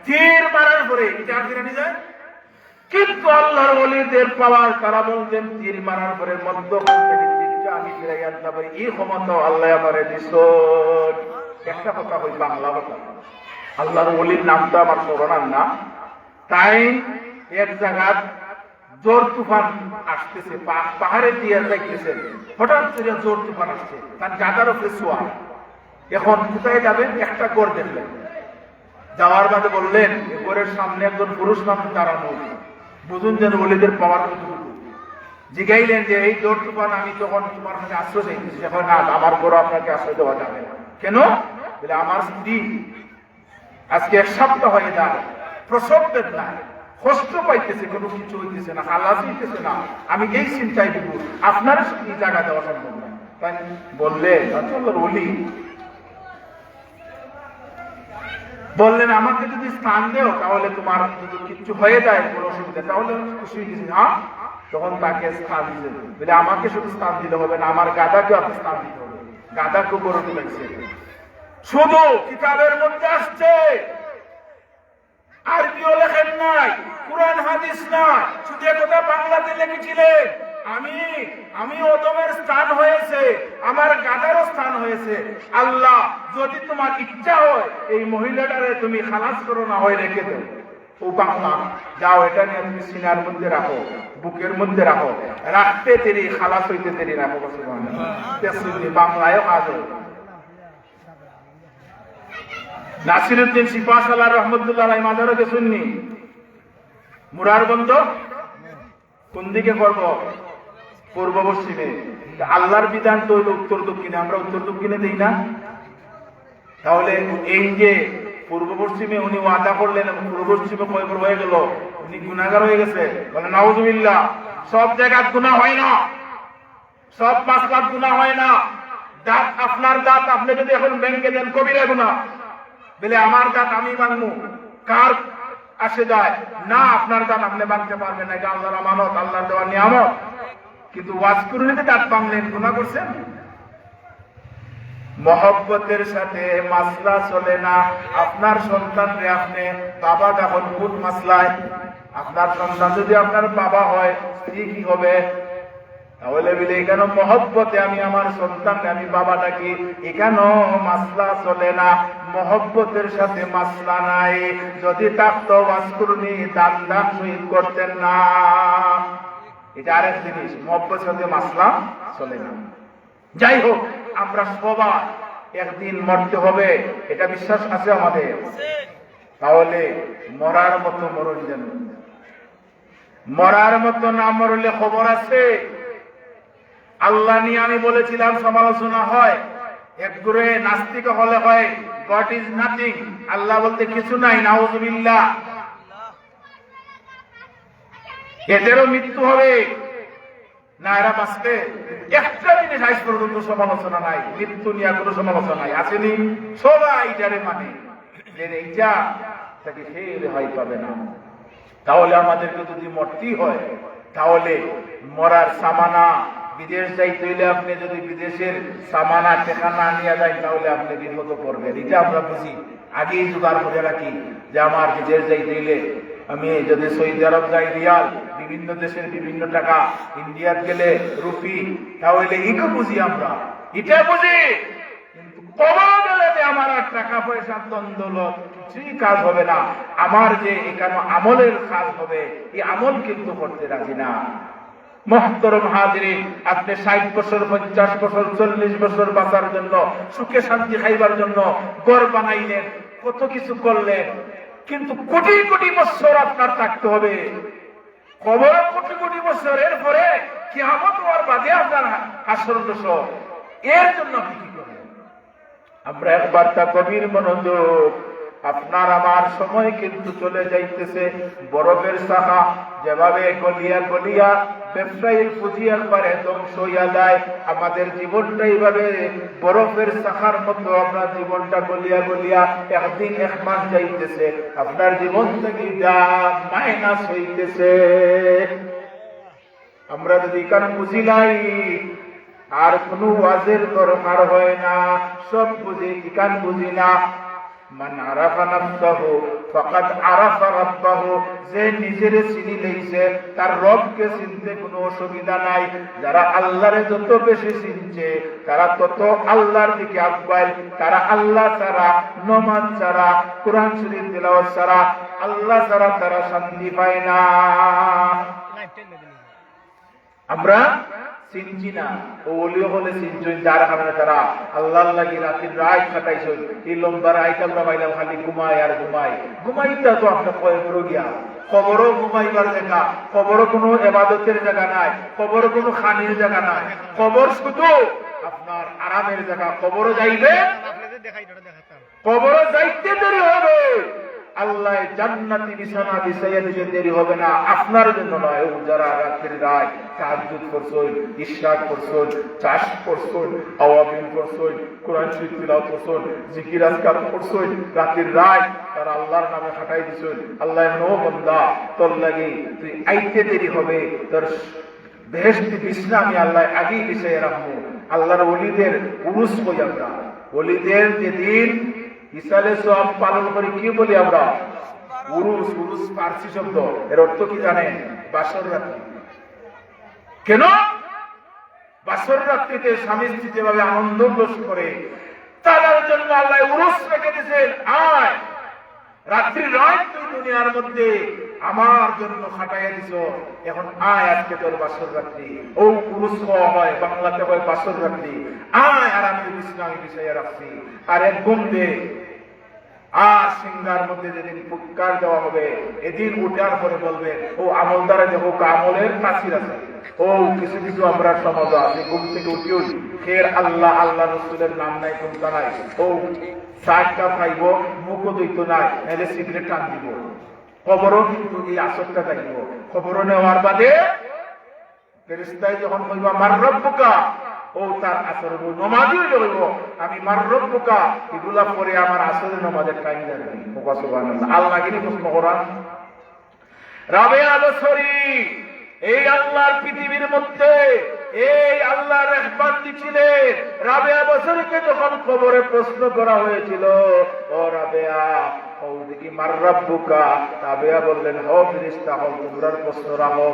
তীর মারার পরে এটা ফিরে নিয়ে যায়, কিন্তু আল্লাহর ওলিদের পাওয়ার তারা বলতেন তীর মারার পরে মধ্যখান থেকে তীরটা আমি ফিরাই আনতে পারি, এই ক্ষমতা আল্লাহ আমারে দিছ। একটা কথা হই বাংলা কথা, আল্লাহর ওলির নামটা আমার স্মরণ না। তাই এক জায়গার জোর তুফান আসতেছে, পাহাড়ে দিয়ে যাইতেছেন, হঠাৎ করে জোর তুফান আসছে, তার গাদার উপরে ছোঁয়া। এখন কোথায় যাবেন? একটা গড় দেখলেন, যাওয়ার বাদে বললেন গড়ের সামনে একজন পুরুষ মানুষ দাঁড়ানো, বুঝুন যেন ওলিদের পাওয়ার কতটুকু। জিগাইলেন যে এই জোর তুফান আমি তখন তোমার কাছে আশ্রয় চাইতেছি, এখন না আমার গড় আপনাকে আশ্রয় দেওয়া যাবে না। কেন? বলে আমার স্ত্রী আজকে 1 সপ্তাহ হয়ে যায়, প্রসব বেদনা, কষ্ট পাইতেছে, কোনো কিছু হইতেছে না, হালাত হইতেছে না, আমি এই চিন্তায় দিব, আপনার এই জায়গা দেওয়া সম্ভব না। তাই বললেন ওলি বললেন আমাকে যদি স্থান দেও তাহলে তোমার যদি কিছু হয়ে যায় কোনো অসুবিধা, তাহলে খুশি হয়েছি। হ্যাঁ, তখন তাকে স্থান দিলেন। বলে আমাকে শুধু স্থান দিলে হবে না, আমার গাদাকে আপনি স্থান দিতে হবে। গাদাকে গড়ে তুলেছে, শুধু কিতাবের মধ্যে আসছে, আরবিও লেখেন নাই, কুরআন হাদিস নাই, শুধু কথা বাংলাতে লিখেছিলেন। আমি ওদমের স্থান হয়েছে, আমার গাদারও স্থান হয়েছে। আল্লাহ যদি তোমার ইচ্ছা হয় এই মহিলাটারে তুমি খালাস করো, না হয় রেখে দেও। ও বাংলা যাও, এটা নিয়ে তুমি সিনার মধ্যে রাখো, বুকের মধ্যে রাখো, রাখতে দেরি খালাস হইতে দেরি রাখো। বাংলায় কাজ হয়। নাসিরউদ্দিন সিপাহসালার রহমতুল্লাহ আলাইহি মাজারে গেছেননি? মুরার বন্ধ কোন দিকে করব? পূর্ব পশ্চিমে। আল্লাহর বিধান তো হইল উত্তর দক্ষিণে, আমরা উত্তর দক্ষিণে দেই না। তাহলে এই যে পূর্ব পশ্চিমে উনি ওয়াদা করলেন এবং পূর্ব পশ্চিমে কয়বার হয়ে গেল, উনি গুনাহগার হয়ে গেছে। বলে নাউজুবিল্লাহ, সব জায়গায় গুনাহ হয় না, সব মাসলাত গুনাহ হয় না। দাঁত আপনার দাঁত আপনি যদি এখন ব্যাংকে দেন কবিরা গুনাহ। বলে আমার দাঁত আমি ভাঙবো, কার আসে যায় না, আপনার দাঁত আপনি ভাঙতে পারবেন না, এটা আল্লাহর আমানত, আল্লাহর দেওয়া নিয়ামত। কিন্তু ওয়াজ কুরআনিতে দাঁত ভাঙলেন, গুনাহ করছেন। মহব্বতের সাথে মাসলা চলে না। আপনার সন্তানরে আপনি বাবা ডাকুন কোন মাসলায়? আপনার সন্তান যদি আপনার বাবা হয়, স্ত্রী কি হবে? তাহলে বলে এখানে মহব্বতে আমি আমার সন্তানকে আমি বাবা ডাকি, এখানেও মাসলা চলে না। মহব্বতের সাথে মাসলা নাই। যদি থাকতো ওয়াজ কুরআনি দান দান শহীদ করতেন না। এটা আরেক জিনিস, মহব্বতের সাথে মাসলা চলে না। যাই হোক, আমরা সবাই একদিন মরতে হবে, এটা বিশ্বাস আছে আমাদের। তাহলে মরার মতো মরণ যেন, মরার মতো না মরলে খবর আছে। আল্লাহ নিয়ে আমি বলেছিলাম সমালোচনা হয়, একগুরে নাস্তিক হলে হয় গড ইজ নাথিং, আল্লাহ বলতে কিছু নাই, নাউজুবিল্লাহ। এদেরও মৃত্যু হবে না, এরা বাঁচবে। একটা জিনিস আজ পর্যন্ত সমালোচনা নাই, মৃত্যু নিয়ে কোনো সমালোচনা নাই, আসেনি? সবাই এটারে মানে যে এইটা তাকে সেই রেহাই পাবে না। তাহলে আমাদেরকে যদি মরতেই হয়, তাহলে মরার সামানা বিদেশ যাইতে হইলে আপনি যদি বিদেশের সামানা টেকানা নিয়ে যায়, তাহলে আপনি বিপদে পড়বেন। এটা আমরা বুঝি, আগেই জোগাড় করে রাখি যে আমার বিদেশ যাইতে হইলে আমি যদি সৌদি আরব যাই রিয়াল, বিভিন্ন দেশের বিভিন্ন টাকা, ইন্ডিয়াত গেলে রুপি, তাহলে এটা বুঝি আমরা, এটা বুঝি। কিন্তু কবর গেলে যে আমার আর টাকা পয়সার দ্বন্দ্ব কিছুই কাজ হবে না, আমার যে এখানে আমলের কাজ হবে, এই আমল কিন্তু করতে রাজি না। মুহতারাম হাজিরিন, আপনি 60 বছর 50 বছর 40 বছর বাঁচার জন্য, সুখে শান্তি খাইবার জন্য ঘর বানাইলেন, কত কিছু করলেন, কিন্তু কোটি কোটি বছর আপনার থাকতে হবে, কবর কোটি কোটি বছর, এরপরে কিয়ামত হওয়ার বাদে আপনার হাসর দশর। এর জন্য আপনি কি করবেন? আমরা একবার তা গভীর মনোযোগ। আপনার আমার সময় কিন্তু চলে যাইতেছে বরফের শাখা যেভাবে গলিয়া গলিয়া ব্যবসায়ীর পুঁজি একবারে ধ্বংস হইয়া যায়, আমাদের জীবনটা এইভাবে বরফের শাখার মতো আপনার জীবনটা গলিয়া গলিয়া একদিন এক মাস যাইতেছে, আপনার জীবন থেকে যা মাইনাস হইতেছে। আমরা যদি কারণ বুঝি নাই, আর কোন ওয়াজের দরকার হয় না, সব বুঝি, কান বুঝি না। মান আরাফা নাফসাহু ফাকাদ আরাফা রাব্বাহু, যে নিজের চিনি লইছে তার রবকে চিনতে কোনো অসুবিধা নাই। যারা আল্লাহরে যত বেশি চিনছে তারা তত আল্লাহর দিকে আগায়। তারা আল্লাহ ছাড়া, নামাজ ছাড়া, কোরআন শরীফ তেলাওয়াত ছাড়া, আল্লাহ ছাড়া তারা শান্তি পায় না। আমরা চিনছি না, ওলিও হলে চিনছই, যার কারণে তারা আল্লাহ লাগি রাতের রাত কাটাইছে। এই লম্বা রাত আমরা পাইলাম খালি ঘুমায় আর ঘুমায়। ঘুমাইটা তো আপনার কবরও গিয়া, কবরও ঘুমাইবার জায়গা, কবরও কোনো এবাদতের জায়গা নাই, কবরও কোনো খানির জায়গা নাই, কবর শুধু আপনার আরামের জায়গা। কবরও যাইবে, কবরও যাইতে দেরি হবে, আল্লাহ জান্নাতি বিছানা বিছাইয়া দিতে দেরি হবে না, আপনার জন্য নয়। ও যারা রাতের রাত তাহাজ্জুদ করছেন, ইশরাক করছেন, চাষ করছেন, আওয়াবিন করছেন, কোরআন শরীফ তিলাওয়াত করছেন, জিকির আজকার করছেন রাতের রাত, তারা আল্লাহর নামে খাটাই দিছেন। আল্লাহ নো বান্দা, তোর লাগি তুই আইতে দেরি হবে, তোর বেহেশতি বিছনা আমি আল্লাহ আগেই বিছাইয়া রাখবো। আল্লাহর ওলিদের উরুস কই আমরা, ওলিদের যেদিন ইসালে সব পালন করি, কি বলি আমরা? উরুস। উরুস ফার্সি শব্দ, এর অর্থ কি জানেন? বাসর রাত্রি। কেন? বাসর রাত্রিতে স্বামী স্ত্রী যেভাবে আনন্দ উল্লাস করে, তাদের জন্য আল্লাহ উরুস রেখে দিয়েছেন। আয় রাত্রি রাত তুই দুনিয়ার মধ্যে আমার জন্য খাটাইয়া দিছ, এখন আয় আজকে তোর বাসর রাত্রি। ও উরুস হওয়া হয়, বাংলাতে হয় বাসর রাত্রি। আয় আর আমি বিছানা আমি বিছাইয়া রাখছি, আর এক ঘুম দে। আর সিংহার মধ্যে যেদিন ফুৎকার দেওয়া হবে, এদিন উঠার পরে বলবে, ও আমলদারে দেখো আমলের তাসির আছে। ও কিছু কিছু আমরা সমাজ আছে, ঘুম থেকে উঠিও ফের আল্লাহ আল্লাহ রসুলের নাম নাই, কোনটা নাই। ও চারটা খাইব, মুখও দইত নাই, নাহলে সিগারেট টান দিব। খবরও কিন্তু এই আসরটা যাইব। খবর নেওয়ার বাদে ফেরেশতায় যখন কইব আমার রব্বুকা, ও তার আসর নমাজই রইব, আমি মার রব্বুকা, এগুলা পরে আমার আসরের নমাজের টাইম যাবে। সুবহানাল্লাহ। আল্লাহ কি প্রশ্ন করা? রাবেয়া বছরী এই আল্লাহর পৃথিবীর মধ্যে এই আল্লাহর রহমানি ছিলেন। রাবেয়া বছরীকে যখন কবরে প্রশ্ন করা হয়েছিল, ও রাবেয়া ও দেখি মার রব্বুকা, রাবেয়া বললেন, হ ফেরেশতা হও, তোমরা প্রশ্ন রাখো।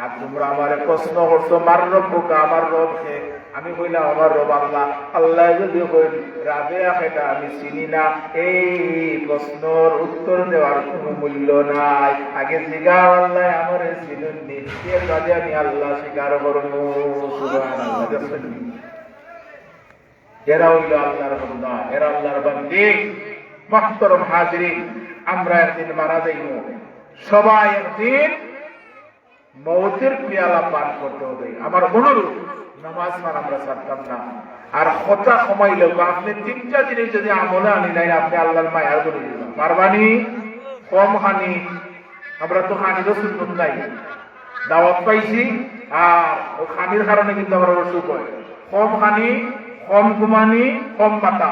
আর তোমরা আমার প্রশ্ন করছো মার রব্বুকা, আমার রবকে। আমি কইলাম আমার রব আল্লাহ। আল্লাহ যদি কইল রাবেয়া সেটা আমি চিনি না, এই প্রশ্নের উত্তর দেওয়ার কোনো মূল্য নাই। আগে জিগাও আল্লাহ আমার চিনুননি, এর বাদে আমি আল্লাহ স্বীকার করবো। সুবহানাল্লাহ। এরা হইল আল্লাহর বান্দা, এরা আল্লাহর বান্দি। মুহতারাম হাজিরিন, আমরা একদিন মারা যাইব, সবাই একদিন মৌতের পেয়ালা পান করতে হবে। আমার অনুরোধ, নামাজ পান আমরা ছাড়তাম না। আর কথা কমাইলে আপনি তিনটা জিনিস যদি আমলে আনি নাই, আপনি আল্লাহর মায়ার বলে দিলাম পারবানি। কম খানি, আমরা তো খানিরও সুন্নত নাই, দাওয়াত পাইছি, আর ও খানির কারণে কিন্তু আমরা অসুখ হয়। কম খানি, কম ঘুমানি, কম পাতা,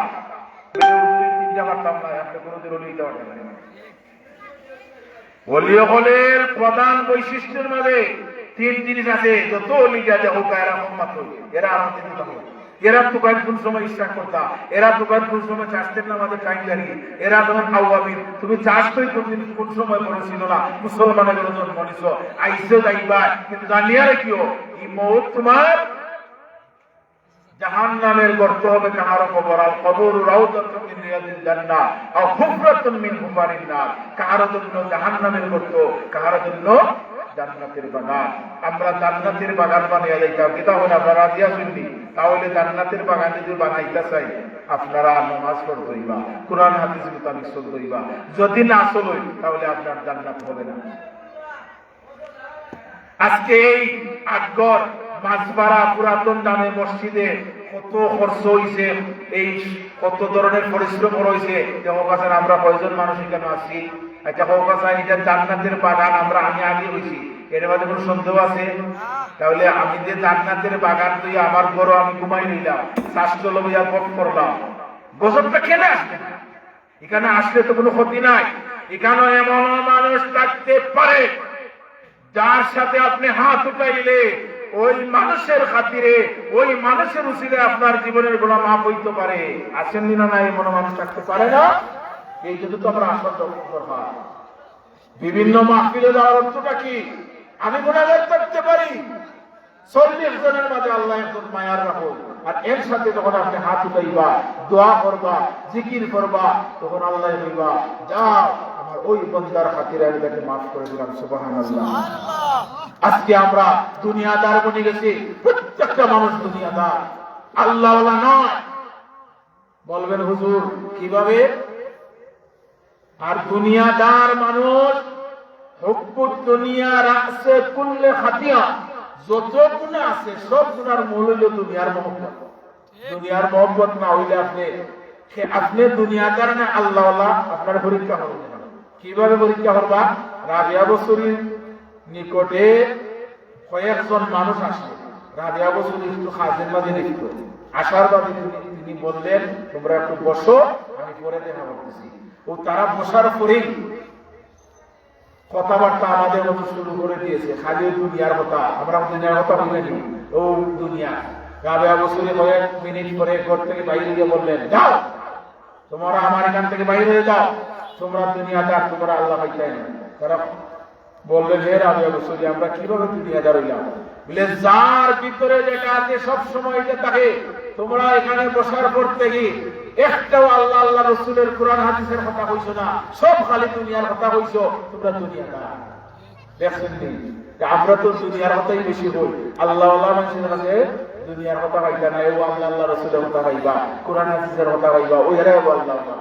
তিনটা পারতাম না, আপনি কোনোদিন নিতে পারবেন না। ওলি হলের প্রধান বৈশিষ্ট্যের মধ্যে তিন জিনিস আছে। যত অলিগা যে হোক এরা মোহাম্মদ, এরা আমাদের এরা তো কয়েক কোন সময় ইচ্ছা করতা, এরা তো কয়েক কোন সময় চাষতেন না আমাদের টাইম দাঁড়িয়ে, এরা যখন আওয়ামিন তুমি চাষ তো কোন সময় করেছিল না, মুসলমানের জন্ম নিছ, আইসে যাইবা, কিন্তু জানিয়া রেখিও এই মৌত তোমার জাহান্নামের গর্ত হবে। কাহারো কবর আল কবর রাউদাতুন মিন রিয়াদিল জান্নাহ আও হুফরাতুন মিন হুফারিন নার। কাহারো জন্য জাহান্নামের গর্ত, কাহারো জন্য জান্নাতের বাগান। আমরা জান্নাতের বাগান বানিয়ে যাইতাম, কি তাহলে আপনারা রাজি আছেন? তাহলে জান্নাতের বাগান যদি বানাইতে চাই আপনারা নামাজ পড়বইবা, কোরআন হাদিস মোতাবেক চলবইবা। যদি না চলই তাহলে আপনার জান্নাত হবে না। আজকে এই আকবর মাঝবাড়া পুরাতন জামে মসজিদে কত খরচ হয়েছে, এই কত ধরনের পরিশ্রম রয়েছে। কাছে আমরা কয়জন মানুষ এখানে আছি? আচ্ছা কাছে এটা জান্নাতের বাগান আমরা আমি আগে হয়েছি, এর মধ্যে কোনো সন্দেহ আছে? তাহলে আমি যে জান্নাতের বাগান তুই আমার ঘরও আমি ঘুমাই নিলাম, স্বাস্থ্য লইয়া বক করলাম, বছরটা খেলে আসবে না। এখানে আসলে তো কোনো ক্ষতি নাই। এখানে এমন মানুষ থাকতে পারে যার সাথে আপনি হাত উঠাইলে ওই মানুষের খাতিরে, ওই মানুষের উচিলে আপনার জীবনের গুনাহ মাফ হইতে পারে। আছেন না? না এমন মানুষ থাকতে পারে না? এই জন্য তো আমরা আশা করবো। বিভিন্ন মাহফিলে যাওয়ার অর্থটা কি? আমি গুনাহগার থাকতে পারি, 40 জনের মাঝে আল্লাহ একজন মায়ার রাখো, আর এর সাথে যখন আপনি হাত উঠাইবা, দোয়া করবা, জিকির করবা, তখন আল্লাহ বলবা যাও আমার ওই বন্দার খাতিরে আমি তাকে মাফ করে দিলাম। সুবহানাল্লাহ। আজকে আমরা দুনিয়াদার বনে গেছি, প্রত্যেকটা মানুষ দুনিয়াদার, আল্লাহওয়ালা নয়। বলবেন হুজুর কিভাবে? আর দুনিয়াদার মানুষ হুব্বুদ দুনিয়া রাসে কুল্লে খাতিয়া, যত গুনাহ আছে সব গুনার মূল হইল দুনিয়ার মহব্বত। দুনিয়ার মহব্বত না হইলে আপনি দুনিয়াদার না আল্লাহওয়ালা, আপনার পরীক্ষা হবে না। কিভাবে পরীক্ষা করবা? রাবিয়া বসুরির নিকটে কয়েকজন মানুষ আসে। রাবিয়া বসুরি একটু খাজের মাঝে লিখত, আসার বাদে তিনি বললেন তোমরা একটু বসো, আমি পরে দেখা করতেছি। ও তারা বসার পরেই কথাবার্তা আমাদের মতো শুরু করে দিয়েছে, খালি দুনিয়ার কথা। আমরা দুনিয়ার কথা বলিনি, ও দুনিয়া। রাবিয়া বসুরি কয়েক মিনিট পরে ঘর থেকে বাইরে গিয়ে বললেন যাও তোমরা আমার এখান থেকে বাইরে হয়ে যাও, তোমরা দুনিয়াদার, তোমরা আল্লাহ পাইতে না। তারা বললেন হে রাবিয়া বসুরি আমরা কিভাবে দুনিয়াদার হইলাম? বলে যার ভিতরে যেটা আছে সব সময় এটা থাকে। তোমরা এখানে বসার পর থেকে একটাও আল্লাহ আল্লাহ রসুলের কোরআন হাদিসের কথা কইছো না, সব খালি দুনিয়ার কথা কইছো। তোমরা দুনিয়াদার। দেখছেন নি? আমরা তো দুনিয়ার কথাই বেশি হই। আল্লাহ আল্লাহ মানুষের কাছে দুনিয়ার কথা পাইবা না, ও আল্লাহ আল্লাহ রসুলের কথা পাইবা, কোরআন হাদিসের কথা পাইবা, ও এরাই আল্লাহ।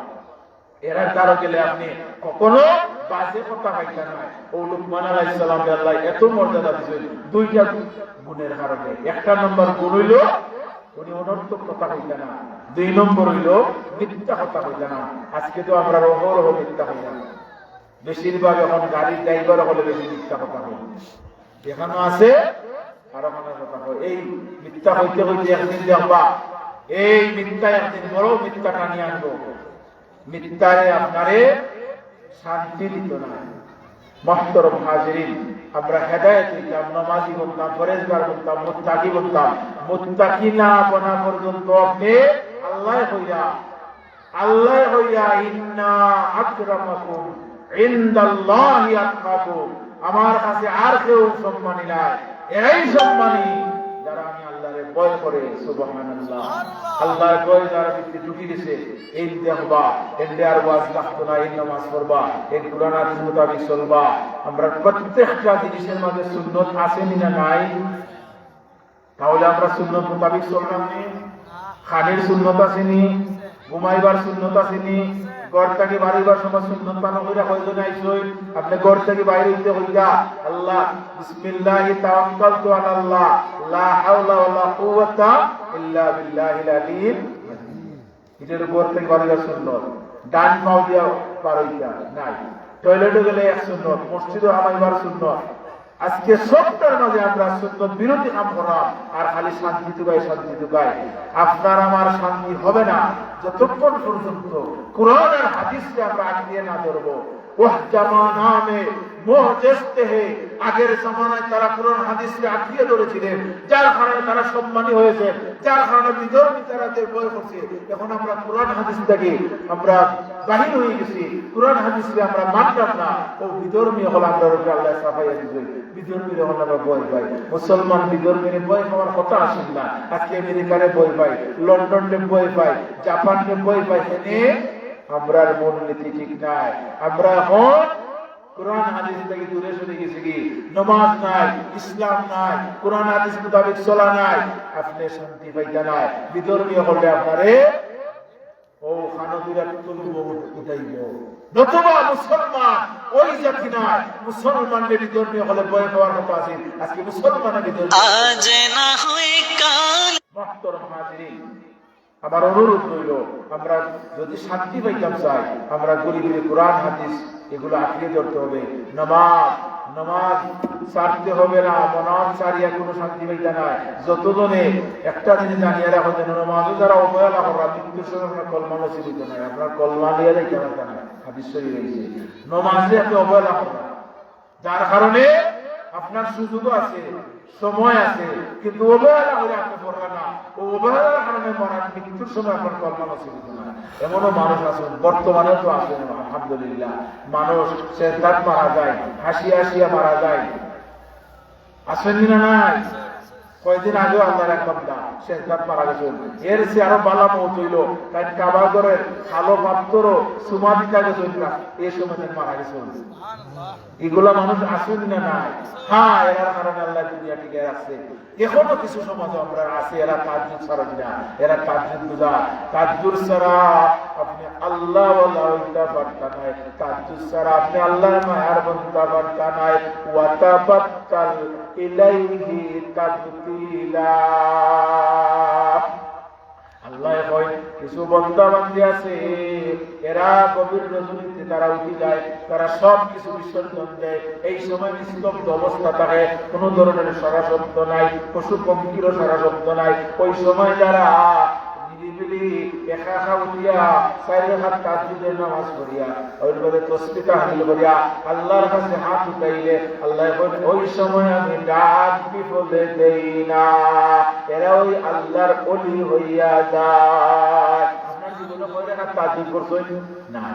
এরা কারো গেলে আপনি কখনো বাজে কথা পাইতা না। ও লুকমান আলাইহিস সালামকে আল্লাহ এত মর্যাদা দিয়েছেন দুইটা গুণের কারণে। একটা নম্বর গুণ হইল উনি অনর্থক কথা কইতেন না, 2 নম্বর হইল মিথ্যা কথা কইতেন না। আজকে তো আমরা অহরহ মিথ্যা কই না, বেশিরভাগ এখন গাড়ির ড্রাইভার হলে বেশি মিথ্যা কথা কই। এখানে আছে আরো কথা কই। এই মিথ্যা হইতে হইতে একদিন দেখবা এই মিথ্যা একদিন বড় মিথ্যা টানিয়ে আনবো। মিথ্যারে আপনারে শান্তি দিত না। মুহতারাম হাজিরিন, আমরা হেদায়েত হইতাম, নামাজি বলতাম, পরেজগার বলতাম, মুত্তাকি বলতাম। মুত্তাকি না বনা পর্যন্ত আপনি আল্লাহ হইয়া ইন্না আকরামাকুম ইনদাল্লাহি আতকাকুম, আমার কাছে আর কেউ সম্মানী নাই, এরাই সম্মানী যারা আমি আল্লাহরে ভয় করে। সুবহানাল্লাহ। আল্লাহর ভয় যারা ভিতরে ঢুকে গেছে, এই দেখবা এন্ডে আর ওয়াজ লাগতো না, এই নামাজ পড়বা, এই কোরআন হাদিস মোতাবেক চলবা। আমরা প্রত্যেকটা জিনিসের মধ্যে সুন্নত আছে না নাই? তাহলে আমরা সুন্নত মোতাবেক চললাম নি? খানের সুন্নত আসেনি, ঘুমাইবার সুন্নত আসেনি, ঘর থেকে বাড়িবার সময় সুন্নত পালন কইরা কয়জন আইছই? আপনি ঘর থেকে বাইরে হইতে হইয়া আল্লাহ বিসমিল্লাহি তাওয়াক্কালতু আলাল্লাহ লা হাওলা ওয়ালা কুওয়াতা ইল্লা বিল্লাহিল আলিয়্যিল আযীম। এটার ঘর থেকে বাড়িবার সুন্নত। ডান পাও দিয়া পার হইতা নাই। টয়লেটে গেলে এক সুন্নত, মসজিদে হামাইবার সুন্নত। আজকে সবটার মাঝে আমরা সুন্নত বিরোধী কাম করাম আর খালি শান্তি দুগাই শান্তি দুগাই। আপনার আমার শান্তি হবে না যতক্ষণ পর্যন্ত কোরআন আর হাদিসকে আমরা আঁকড়িয়ে না ধরবো। ওহ জামানা মে মোহ জেসতে হে, আগের জামানায় তারা কোরআন হাদিসকে আঁকড়িয়ে ধরেছিলেন, যার কারণে তারা সম্মানী হয়েছে, যার কারণে বিধর্মী তারা ভয় করছে। এখন আমরা কোরআন হাদিস থেকে আমরা বাহির হয়ে গেছি, কোরআন হাদিসকে আমরা মানলাম না। ও বিধর্মী হল আমরা রূপে আল্লাহ সাফাইয়া দিবে। বিধর্মীর হল আমরা ভয় পাই। মুসলমান বিধর্মীর ভয় পাওয়ার কথা আসেন না। আজকে আমেরিকারে ভয় পাই, লন্ডনে ভয় পাই, জাপানকে ভয় পাই। এনে আমরার মূলনীতি ঠিক নাই। আমরা এখন কোরআন হাদিস থেকে দূরে সরে গেছে কি, নামাজ নাই, ইসলাম নাই, কোরআন হাদিস মোতাবেক চলা নাই, আপনি শান্তি পাইতে নাই। বিধর্মীয় হলে আপনারে ও খানবিরা তুলব উঠাইব। নতুবা মুসলমান ওই জাতি নয়, মুসলমানদের বিধর্মীয় হলে ভয় পাওয়ার মতো আছে। আজকে মুসলমানের বিধর্মী আজ না হয় কাল। মুহতারাম হাজিরিন, আমার অনুরোধ হইল, আমরা যদি শান্তি পাইতাম চাই, আমরা গরিবের কোরআন হাদিস এগুলো আঁকড়ে ধরতে হবে। নামাজ ছাড়তে হবে না, নামাজ ছাড়িয়া কোনো শান্তি পাইতা নাই। যতজনে একটা জিনিস জানিয়ে রাখো যেন নামাজও যারা অবহেলা করা মৃত্যুর সময় আপনার কলমা নসিব হইতে নাই, আপনার কলমা নিয়ে যাইতে পারত না। হাদিস শরীফ রয়েছে নামাজে আপনি অবহেলা করা, যার কারণে আপনার সুযোগও আছে, সময় আছে, কিন্তু অবহেলা করে আপনি পড়বেন না। ও অবহেলার কারণে মৃত্যুর সময় আপনার কল্পনা নসিব হতো না। এমনও মানুষ আছেন, বর্তমানে তো আছেন আলহামদুলিল্লাহ, মানুষ সেজদাত মারা যায়, হাসিয়া মারা যায়, আসেন না নাই? কয়েকদিন আগেও আল্লাহর এক বান্দা সেজদাত মারা গেছে। এর সে আরো বালা মত হইল, তাই কাবা ঘরের কালো পাত্রও সুমা দিতে গেছে, এই সময় মারা গেছে। এগুলা মানুষ আসেন না নাই? হ্যাঁ, এরার কারণে আল্লাহ দুনিয়া টিকে রাখছে। এখনো কিছু সমাজ আমরা আছে, এরা তাজ্জুদ ছাড়া না, এরা তাজ্জুদ বুঝা। তাজ্জুদ ছাড়া আপনি আল্লাহ ওয়ালা হইতে পারতা নাই, তাজ্জুদ ছাড়া আপনি আল্লাহর মায়ার বন্ধা পারতা নাই। ওয়া তাবাত্তাল ইলাইহি তাবতিলা। আল্লাহ কয় কিছু বান্দা বান্দি আছে, এরা গভীর রজনীতে তারা উঠে যায়, তারা সব কিছু বিসর্জন দেয়। এই সময় নিস্তব্ধ অবস্থা থাকে, কোন ধরনের সারা শব্দ নাই, পশু পক্ষীরও সারা শব্দ নাই। ওই সময় যারা নিরিবিলি একা উঠিয়া চারি হাত তাজ্জুদের নামাজ পড়িয়া ওইভাবে তাসবিহ তাহলিল করিয়া আল্লাহর কাছে হাত উঠাইলে আল্লাহ বলেন ওই সময় আমি ডাক বিফলে দেই না, এরা ওই আল্লাহর ওলি হইয়া যায়। আপনার জীবনে কয় টাকা তাজ্জুদ করছেন? না,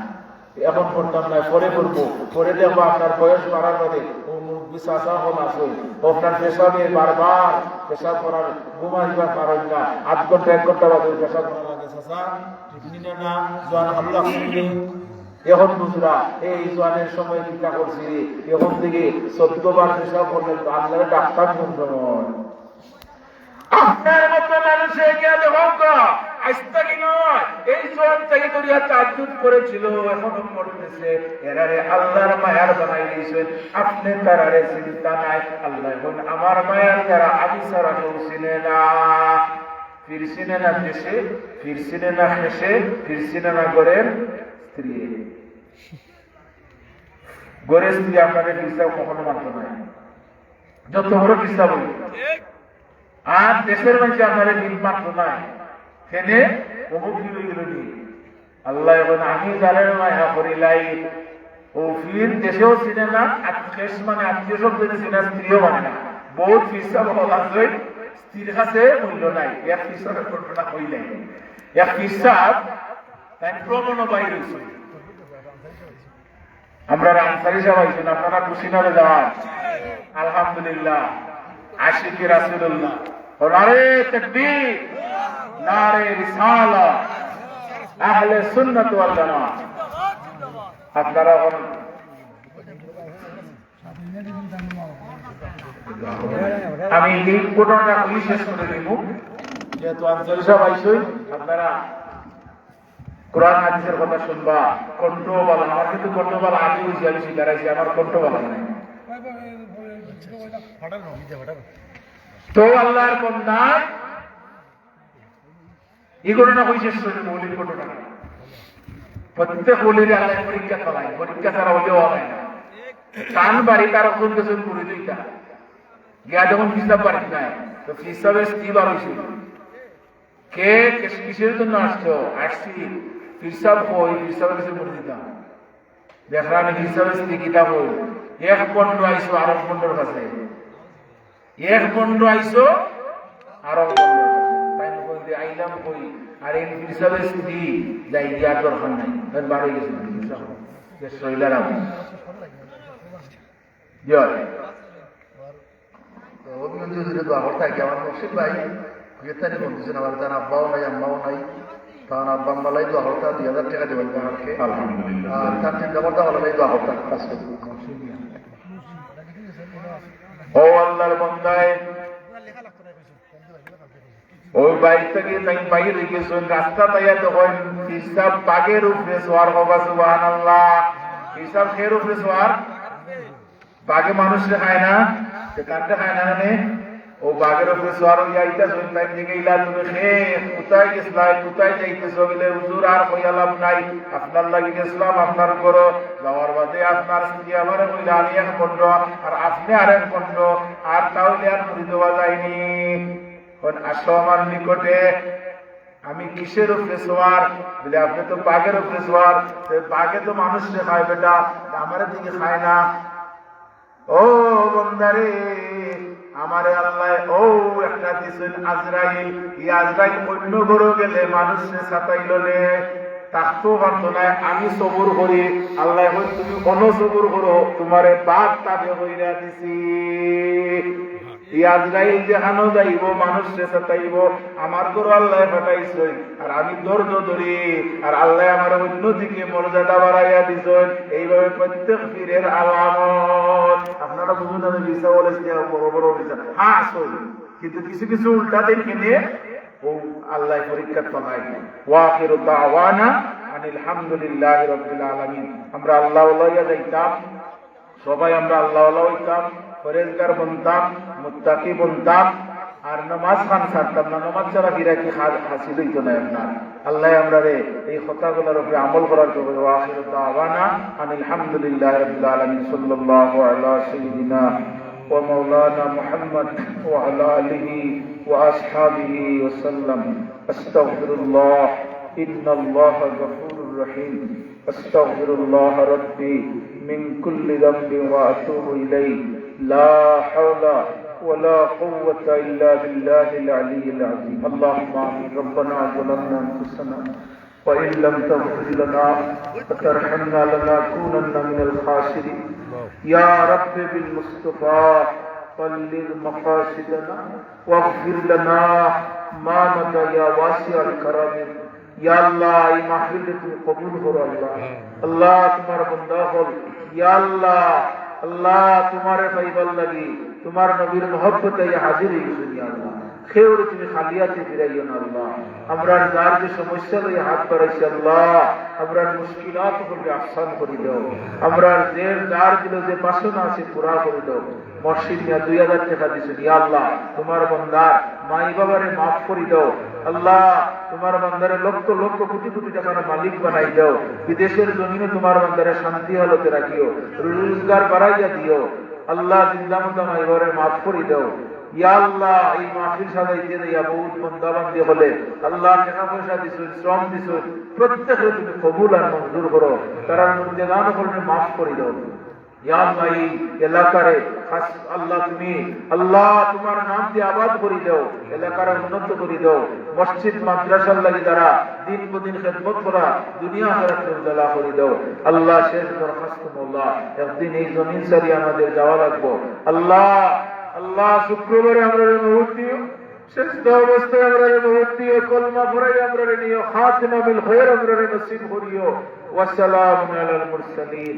এখন করতাম না, পরে করবো। পরে দেখবো আপনার বয়স বাড়ার পরে আপনার পেশাবে বারবার পেশাব করার ঘুমাইবার পারেন না, 8 ঘন্টা 1 ঘন্টা বাদে পেশাব করা লাগে। এখন বুঝরা এই জোয়ানের সময় চিন্তা করছি, এখন থেকে 14 বার পেশাব করলে আল্লাহর ডাক্তার কোন সময়? আপনার মতো মানুষে গেলে হোক আস্তা কি নয়, এই জোয়ান থেকে করিয়া তাজ্জুদ করেছিল, এখনো করতেছে। এরারে আল্লাহর মায়ার বানাই দিয়েছেন, আপনি তারারে চিন্তা নাই। আল্লাহ এখন আমার মায়ার যারা আমি ছাড়া কেউ চিনে না। ফিরছিনে না দেশে, ফিরছিনে না হেসে, ফিরছিনে না গড়ের স্ত্রী। গড়ের স্ত্রী আপনাদের ফিরসাব কখনো মানত নাই, যত বড় ফিরসাব হইল। আর দেশের মধ্যে আপনারা দিন মাত্র নাই, ফেনে অমুক গেল নি। আল্লাহ এখন আমি যারা মায়া করিলাই ও ফির দেশেও চিনে না, শেষ মানে আত্মীয় সব চিনে, স্ত্রীও মানে না। বহুত ফিরসাব হল আছে, স্ত্রীর কাছে মূল্য নাই। এক ফিরসাবের ঘটনা হইলাই, এক ফিরসাব তাই প্রমাণও বাইর হয়েছে। আমরা আনসারি সাহেব আইছেন, আপনারা খুশি নামে যাওয়ার আলহামদুলিল্লাহ। আশিকি রাসূলুল্লাহ, নারে তাকবীর, নারে রিসালাত, আহলে সুন্নাত ওয়াল জামাত। আপনারা আমি এই ঘটনাটা শেষ করে দিব, যেহেতু আনসারি সাহেব আইছেন। আপনারা কোরআন হাদিসের কথা শুনবা, কণ্ঠ বলা। আমার কিন্তু কণ্ঠ বলা আগে বুঝি, আমি দাঁড়াইছি, আমার কণ্ঠ বলা নাই। তো আল্লাহর বান্দা এই ঘটনা কই শেষ করে মৌলিক ঘটনা। প্রত্যেক ওলির আল্লাহ পরীক্ষা চালায়, পরীক্ষা ছাড়া হলেও হয় না। কান বাড়ি তার অক্ষণ গেছেন করে দুইটা গিয়া যখন ফিসাব বাড়ি নাই, তো ফিসাবের স্ত্রী বার হয়েছিল। কে কিসের জন্য আসছো? আসছি ফিরসাব হই, ফিরসাবের কাছে করে দিতাম। দেখলাম ফিরসাবের স্ত্রী কিতাব হই, 1 পণ্ড আইসো আরো পণ্ডর কাছে, 1 পণ্ড আইসো আরো পণ্ডর কাছে। আইলাম কই, আর এই ফিরসাবের স্ত্রী যাই দিয়ার দরকার নাই, বাড়ি গেছিল শৈলার অভিনন্দন দোয়া করতে আমার মুর্শিদ ভাই গ্রেফতারি বলতেছেন। আমার তার আব্বাও নাই আম্মাও নাই, তখন আব্বা মালাই 2000 টাকা দেবেন আমাকে আলহামদুলিল্লাহ। আর তার চিন্তা করতে হলো এই 2000 কাজ করি ও আল্লাহর বান্দায় ওই বাইক থেকে তাই বাইর হয়ে গেছেন রাস্তা তাইয়া তখন হিসাব বাগের উপরে সোয়ার হবা সুবহানাল্লাহ। হিসাব খের উপরে সোয়ার বাগে মানুষে খায় না কানটা খায় না নে ও বাগের উপরে সোয়ার হইয়া ইটা শুন তাই দিকে ইলা তুমি খে কোথায় গেছলাই কোথায় যাইতেছো বলে হুজুর আর কইয়া লাভ নাই আপনার লাগি গেছিলাম আপনার করো যাওয়ার বাদে আপনার স্ত্রী আমার কইলা আমি এক পণ্ড আর আপনি আর এক পণ্ড আর তাহলে আর করে দেওয়া যায়নি। আসো আমার নিকটে আমি কিসের উপরে সোয়ার বলে আপনি তো বাঘের উপরে সোয়ার বাঘে তো মানুষকে খায় বেটা আমার দিকে খায় না। ও বন্দারে আমারে আল্লাহ ও একটা দিছেন আজরাইল এই আজরাইল অন্য ঘরে গেলে মানুষকে ছাতাইল নে তাকতো পারতো না আমি সবুর করি আল্লাহ হই তুমি কোন সবুর করো তোমারে বাঘ তাবে হইরা দিছি। আজরাইল যেখানো যাইব মানুষকে ছাতাইব আমার ঘরে আল্লাহ ফাটাইছে আর আমি ধৈর্য ধরি আর আল্লাহ আমার অন্যদিকে মর্যাদা বাড়াইয়া দিছেন। এইভাবে প্রত্যেক পীরের আলামত আপনারা বুঝুন আমি ভিসা বলেছি বড় বড় ভিসা হ্যাঁ আসল কিন্তু কিছু কিছু উল্টা দিন কিনে ও আল্লাহ পরীক্ষা ফলাই। ওয়াখিরু দাওয়ানা আনিল হামদুলিল্লাহি রাব্বিল আলামিন। আমরা আল্লাহ ওয়ালাইয়া যাইতাম সবাই আমরা আল্লাহ ওয়ালা হইতাম পরেজগার বনতাম মুত্তাকি বনতাম আর নামাজ খান ছাড়তাম না। নামাজ ছাড়া ফিরা কি হাসিল হইতো না আপনার আল্লাহ আমরা রে এই কথাগুলোর উপরে আমল করার জন্য ওয়াখিরু দাওয়ানা আনিল হামদুলিল্লাহি রাব্বিল আলামিন সাল্লাল্লাহু আলা সাইয়্যিদিনা ওয়া মাওলানা মুহাম্মদ ওয়া আলা আলিহি ওয়া আসহাবিহি ওয়া সাল্লাম। আস্তাগফিরুল্লাহ ইন্নাল্লাহা গফুরুর রহিম। আস্তাগফিরুল্লাহ রাব্বি মিন কুল্লি যামবিন ওয়া আতুবু ইলাইহি লা হাওলা ولا قوة إلا بالله العلي العظيم. اللهم آمين. ربنا ظلمنا أنفسنا وإن لم تغفر لنا وترحمنا لنكونن من الخاسرين. يا رب بالمصطفى بلغ مقاصدنا واغفر لنا ما مضى يا واسع الكرم. या अल्लाह এই মাহফিলকে তুমি কবুল করো আল্লাহ। আল্লাহ তোমার বান্দা হল ইয়া আল্লাহ আল্লাহ তোমারে পাইবার লাগি তোমার নবীর মহব্বতে হাজির হইছি ইয়া আল্লাহ। খেউরে তুমি খালিয়াতে ফিরাইও না আল্লাহ। আমরা যার যে সমস্যা লইয়া হাত বাড়াইছি আল্লাহ আমরা মুশকিলাত গুলো আসান করে দাও। আমরা যে যার দিল যে বাসনা আছে পুরা করে দাও। মসজিদ নিয়ে 2000 টাকা দিছেন ইয়া আল্লাহ তোমার বান্দার মাই বাবারে মাফ করে দাও আল্লাহ। তোমার বান্দারে লক্ষ লক্ষ কোটি কোটি টাকার মালিক বানাই দাও। বিদেশের জমিনে তোমার বান্দারে শান্তি হালতে রাখিও রোজগার বাড়াইয়া দিও আল্লাহ। জিন্দামুদ্দা মাই বাবারে মাফ করে দাও ইয়া আল্লাহ। এই মাহফিল সাজাইতে দিয়া বহুত বান্দা বান্দি হলে আল্লাহ টাকা পয়সা দিছো শ্রম দিছো প্রত্যেককে তুমি কবুল আর মঞ্জুর করো। তারা মুর্দেগান করলে মাফ করে দাও ইয়া আল্লাহ। এই এলাকারে খাস আল্লাহ তুমি আল্লাহ তোমার নাম দিয়ে আবাদ করে দাও এলাকার উন্নত করে দাও। মসজিদ মাদ্রাসার লাগি যারা দিন প্রদিন খেদমত করা দুনিয়া আখিরাত উজ্জ্বলা করে দাও আল্লাহ। শেষ দরখাস্ত আল্লাহ একদিন এই জমিন সারি আমাদের যাওয়া লাগবো আল্লাহ। আল্লাহ শুক্রবারে আমরা মুহূর্তি শেষ অবস্থায় আমরা মুহূর্তি কলমা পড়াই আমরা নিও খাতিমা বিল খায়র আমরা নসিব করিও। ওয়া সালামু আলাল মুরসালিন।